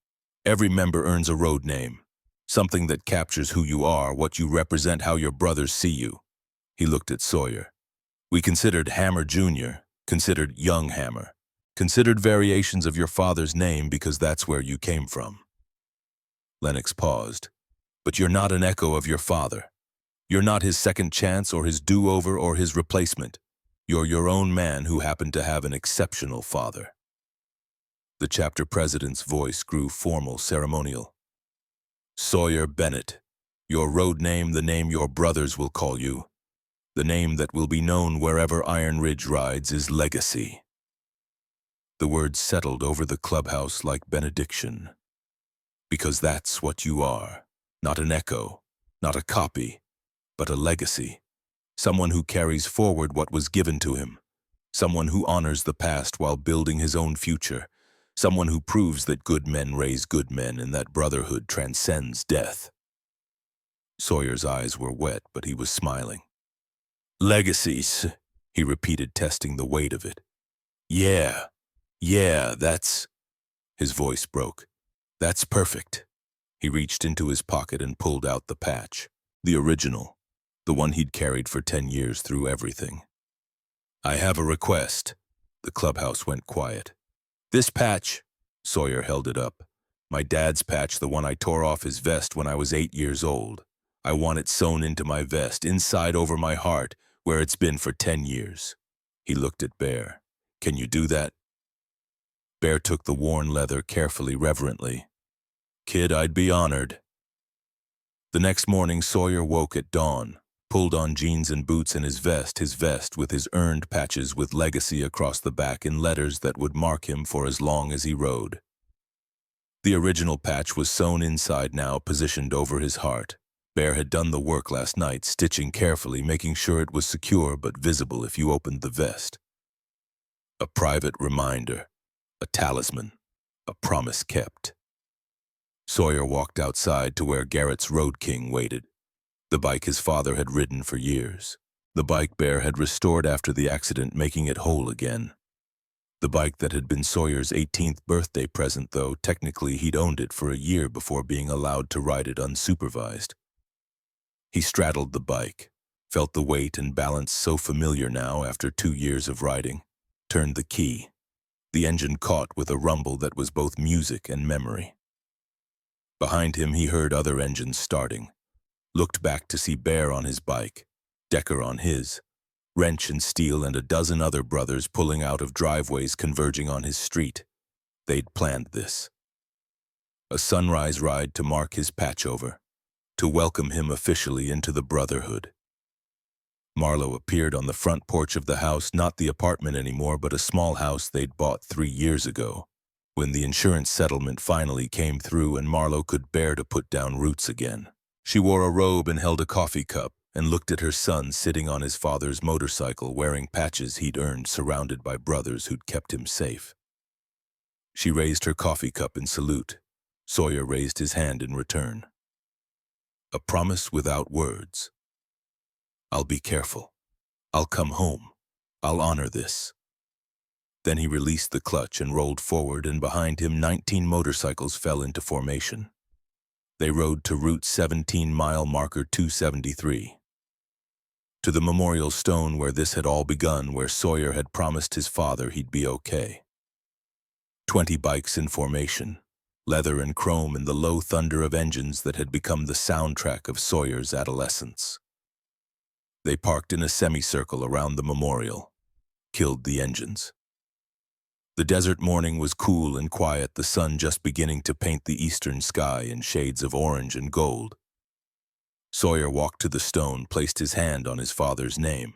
Every member earns a road name. Something that captures who you are, what you represent, how your brothers see you. He looked at Sawyer. We considered Hammer Jr., considered Young Hammer, considered variations of your father's name because that's where you came from. Lennox paused. But you're not an echo of your father. You're not his second chance or his do-over or his replacement. You're your own man who happened to have an exceptional father. The chapter president's voice grew formal, ceremonial. Sawyer Bennett, your road name, the name your brothers will call you. The name that will be known wherever Iron Ridge rides is legacy. The words settled over the clubhouse like benediction. Because that's what you are. Not an echo, not a copy, but a legacy. Someone who carries forward what was given to him. Someone who honors the past while building his own future. Someone who proves that good men raise good men and that brotherhood transcends death. Sawyer's eyes were wet, but he was smiling. Legacies, he repeated, testing the weight of it. Yeah, that's... His voice broke. That's perfect. He reached into his pocket and pulled out the patch. The original. The one he'd carried for 10 years through everything. I have a request. The clubhouse went quiet. This patch, Sawyer held it up. My dad's patch, the one I tore off his vest when I was 8 years old. I want it sewn into my vest, inside over my heart, where it's been for 10 years. He looked at Bear. Can you do that? Bear took the worn leather carefully, reverently. Kid, I'd be honored. The next morning, Sawyer woke at dawn, pulled on jeans and boots and his vest with his earned patches with legacy across the back in letters that would mark him for as long as he rode. The original patch was sewn inside now, positioned over his heart. Bear had done the work last night, stitching carefully, making sure it was secure but visible if you opened the vest. A private reminder, a talisman, a promise kept. Sawyer walked outside to where Garrett's Road King waited. The bike his father had ridden for years. The bike Bear had restored after the accident, making it whole again. The bike that had been Sawyer's 18th birthday present, though technically he'd owned it for a year before being allowed to ride it unsupervised. He straddled the bike, felt the weight and balance so familiar now after 2 years of riding, turned the key. The engine caught with a rumble that was both music and memory. Behind him he heard other engines starting. Looked back to see Bear on his bike, Decker on his, Wrench and Steel and a dozen other brothers pulling out of driveways converging on his street. They'd planned this. A sunrise ride to mark his patchover, to welcome him officially into the Brotherhood. Marlowe appeared on the front porch of the house, not the apartment anymore, but a small house they'd bought 3 years ago, when the insurance settlement finally came through and Marlowe could bear to put down roots again. She wore a robe and held a coffee cup and looked at her son sitting on his father's motorcycle wearing patches he'd earned, surrounded by brothers who'd kept him safe. She raised her coffee cup in salute. Sawyer raised his hand in return. A promise without words. I'll be careful. I'll come home. I'll honor this. Then he released the clutch and rolled forward, and behind him 19 motorcycles fell into formation. They rode to Route 17 mile marker 273. To the memorial stone where this had all begun, where Sawyer had promised his father he'd be okay. 20 bikes in formation, leather and chrome in the low thunder of engines that had become the soundtrack of Sawyer's adolescence. They parked in a semicircle around the memorial, killed the engines. The desert morning was cool and quiet, the sun just beginning to paint the eastern sky in shades of orange and gold. Sawyer walked to the stone, placed his hand on his father's name.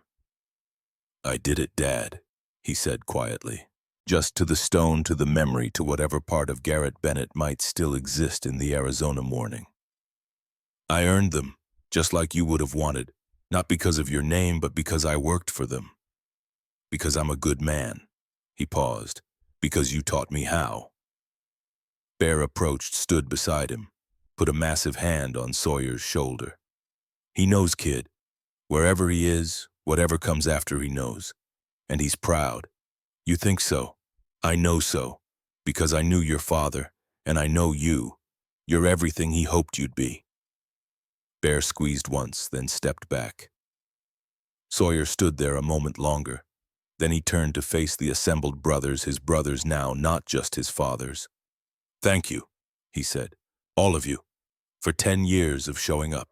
"I did it, Dad," he said quietly. Just to the stone, to the memory, to whatever part of Garrett Bennett might still exist in the Arizona morning. "I earned them, just like you would have wanted, not because of your name, but because I worked for them. Because I'm a good man." He paused. "Because you taught me how." Bear approached, stood beside him, put a massive hand on Sawyer's shoulder. "He knows, kid. Wherever he is, whatever comes after, he knows. And he's proud. You think so? I know so. Because I knew your father, and I know you. You're everything he hoped you'd be." Bear squeezed once, then stepped back. Sawyer stood there a moment longer. Then he turned to face the assembled brothers, his brothers now, not just his father's. "Thank you," he said, "all of you, for 10 years of showing up,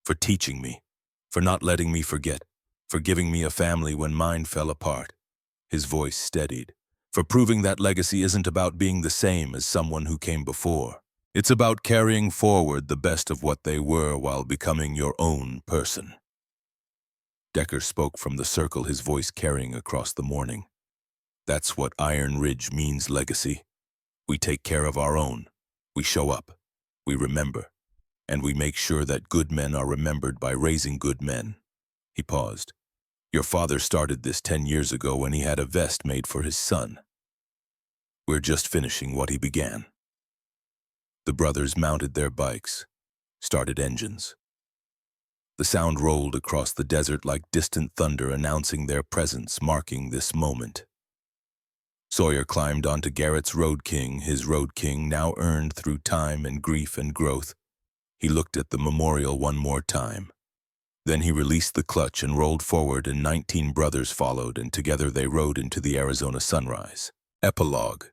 for teaching me, for not letting me forget, for giving me a family when mine fell apart." His voice steadied. "For proving that legacy isn't about being the same as someone who came before. It's about carrying forward the best of what they were while becoming your own person." Decker spoke from the circle, his voice carrying across the morning. "That's what Iron Ridge means, legacy. We take care of our own. We show up. We remember. And we make sure that good men are remembered by raising good men." He paused. "Your father started this 10 years ago when he had a vest made for his son. We're just finishing what he began." The brothers mounted their bikes, started engines. The sound rolled across the desert like distant thunder, announcing their presence, marking this moment. Sawyer climbed onto Garrett's Road King, his Road King now earned through time and grief and growth. He looked at the memorial one more time. Then he released the clutch and rolled forward, and 19 brothers followed, and together they rode into the Arizona sunrise. Epilogue.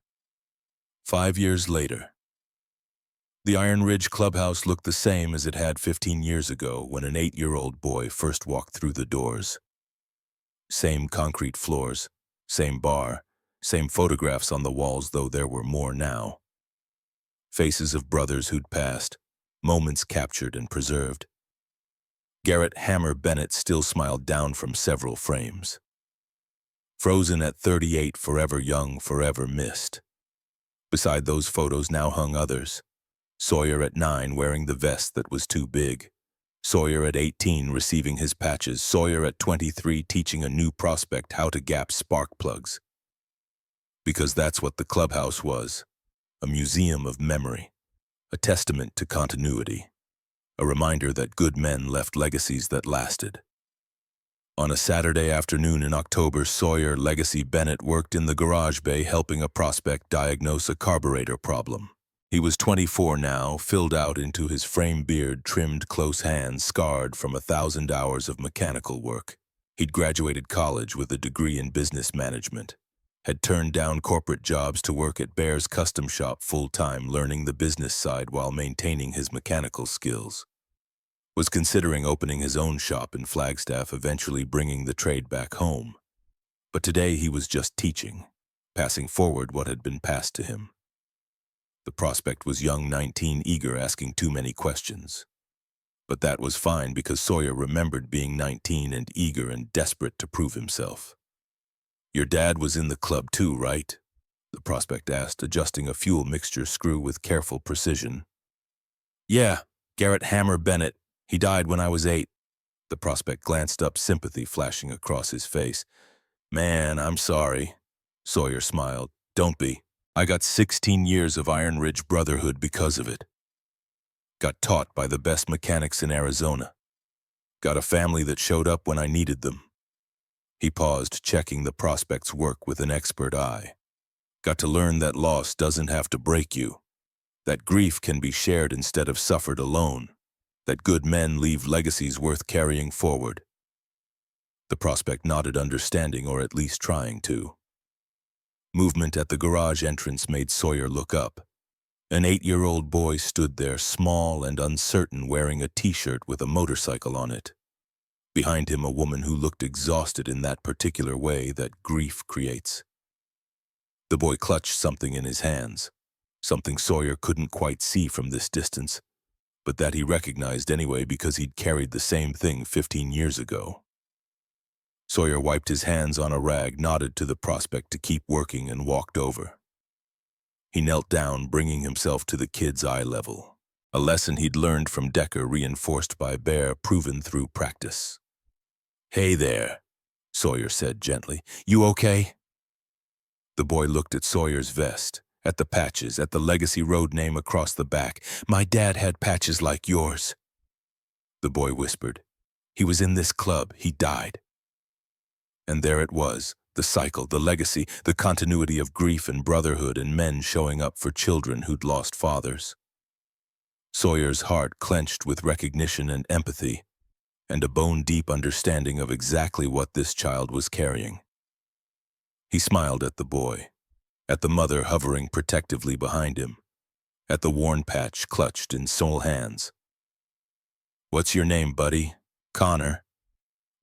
5 years later. The Iron Ridge clubhouse looked the same as it had 15 years ago when an 8-year-old boy first walked through the doors. Same concrete floors, same bar, same photographs on the walls, though there were more now. Faces of brothers who'd passed, moments captured and preserved. Garrett "Hammer" Bennett still smiled down from several frames. Frozen at 38, forever young, forever missed. Beside those photos now hung others. Sawyer at 9 wearing the vest that was too big. Sawyer at 18 receiving his patches. Sawyer at 23 teaching a new prospect how to gap spark plugs. Because that's what the clubhouse was. A museum of memory. A testament to continuity. A reminder that good men left legacies that lasted. On a Saturday afternoon in October, Sawyer Legacy Bennett worked in the garage bay helping a prospect diagnose a carburetor problem. He was 24 now, filled out into his frame beard, trimmed close hands, scarred from 1,000 hours of mechanical work. He'd graduated college with a degree in business management. Had turned down corporate jobs to work at Bear's custom shop full-time, learning the business side while maintaining his mechanical skills. Was considering opening his own shop in Flagstaff, eventually bringing the trade back home. But today he was just teaching, passing forward what had been passed to him. The prospect was young, 19, eager, asking too many questions. But that was fine because Sawyer remembered being 19 and eager and desperate to prove himself. "Your dad was in the club too, right?" the prospect asked, adjusting a fuel mixture screw with careful precision. "Yeah, Garrett "Hammer" Bennett. He died when I was 8. The prospect glanced up, sympathy flashing across his face. "Man, I'm sorry." Sawyer smiled. "Don't be. I got 16 years of Iron Ridge Brotherhood because of it. Got taught by the best mechanics in Arizona. Got a family that showed up when I needed them." He paused, checking the prospect's work with an expert eye. Got to learn that loss doesn't have to break you. That grief can be shared instead of suffered alone. That good men leave legacies worth carrying forward. The prospect nodded, understanding, or at least trying to. Movement at the garage entrance made Sawyer look up. An 8-year-old boy stood there, small and uncertain, wearing a t-shirt with a motorcycle on it. Behind him, a woman who looked exhausted in that particular way that grief creates. The boy clutched something in his hands, something Sawyer couldn't quite see from this distance, but that he recognized anyway because he'd carried the same thing 15 years ago. Sawyer wiped his hands on a rag, nodded to the prospect to keep working, and walked over. He knelt down, bringing himself to the kid's eye level, a lesson he'd learned from Decker, reinforced by Bear, proven through practice. "Hey there," Sawyer said gently. "You okay?" The boy looked at Sawyer's vest, at the patches, at the Legacy Road name across the back. "My dad had patches like yours." The boy whispered. "He was in this club. He died." And there it was, the cycle, the legacy, the continuity of grief and brotherhood and men showing up for children who'd lost fathers. Sawyer's heart clenched with recognition and empathy, and a bone-deep understanding of exactly what this child was carrying. He smiled at the boy, at the mother hovering protectively behind him, at the worn patch clutched in sole hands. "What's your name, buddy?" "Connor."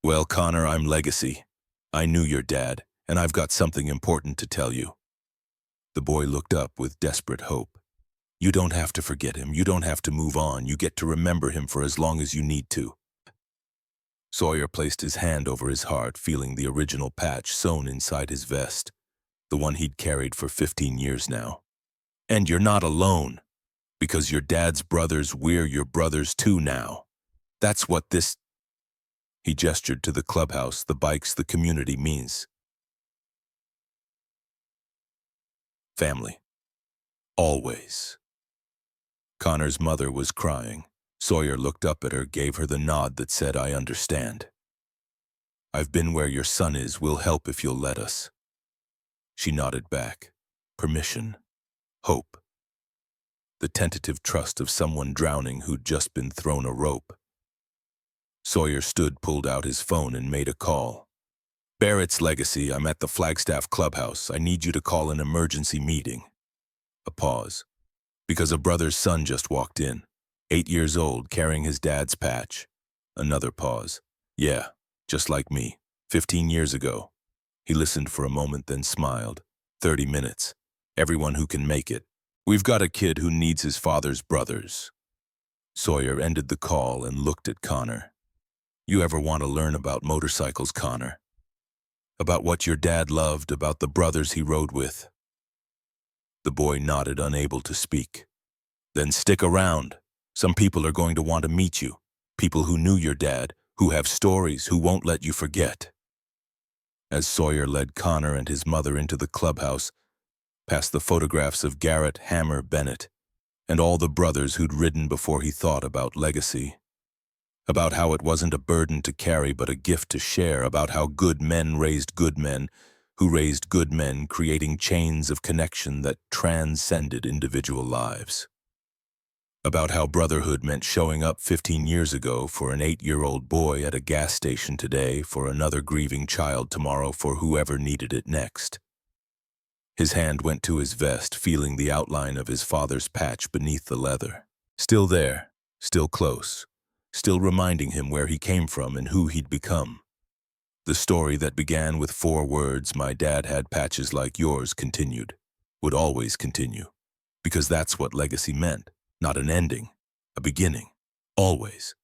"Well, Connor, I'm Legacy. I knew your dad, and I've got something important to tell you." The boy looked up with desperate hope. "You don't have to forget him. You don't have to move on. You get to remember him for as long as you need to." Sawyer placed his hand over his heart, feeling the original patch sewn inside his vest, the one he'd carried for 15 years now. "And you're not alone, because your dad's brothers, we're your brothers too now. That's what this—" He gestured to the clubhouse, the bikes, the community means. Family. Always. Connor's mother was crying. Sawyer looked up at her, gave her the nod that said, "I understand. I've been where your son is. We'll help if you'll let us." She nodded back. Permission. Hope. The tentative trust of someone drowning who'd just been thrown a rope. Sawyer stood, pulled out his phone, and made a call. "Barrett's Legacy, I'm at the Flagstaff clubhouse. I need you to call an emergency meeting." A pause. "Because a brother's son just walked in. 8 years old, carrying his dad's patch." Another pause. "Yeah, just like me. 15 years ago." He listened for a moment, then smiled. 30 minutes. Everyone who can make it. We've got a kid who needs his father's brothers." Sawyer ended the call and looked at Connor. "You ever want to learn about motorcycles, Connor? About what your dad loved, about the brothers he rode with?" The boy nodded, unable to speak. "Then stick around. Some people are going to want to meet you. People who knew your dad, who have stories, who won't let you forget." As Sawyer led Connor and his mother into the clubhouse, past the photographs of Garrett, Hammer, Bennett, and all the brothers who'd ridden before he thought about legacy. About how it wasn't a burden to carry but a gift to share, about how good men raised good men, who raised good men, creating chains of connection that transcended individual lives. About how brotherhood meant showing up 15 years ago for an 8-year-old boy at a gas station today, for another grieving child tomorrow, for whoever needed it next. His hand went to his vest, feeling the outline of his father's patch beneath the leather. Still there, still close, still reminding him where he came from and who he'd become. The story that began with 4 words, "My dad had patches like yours," continued, would always continue, because that's what legacy meant. Not an ending, a beginning, always.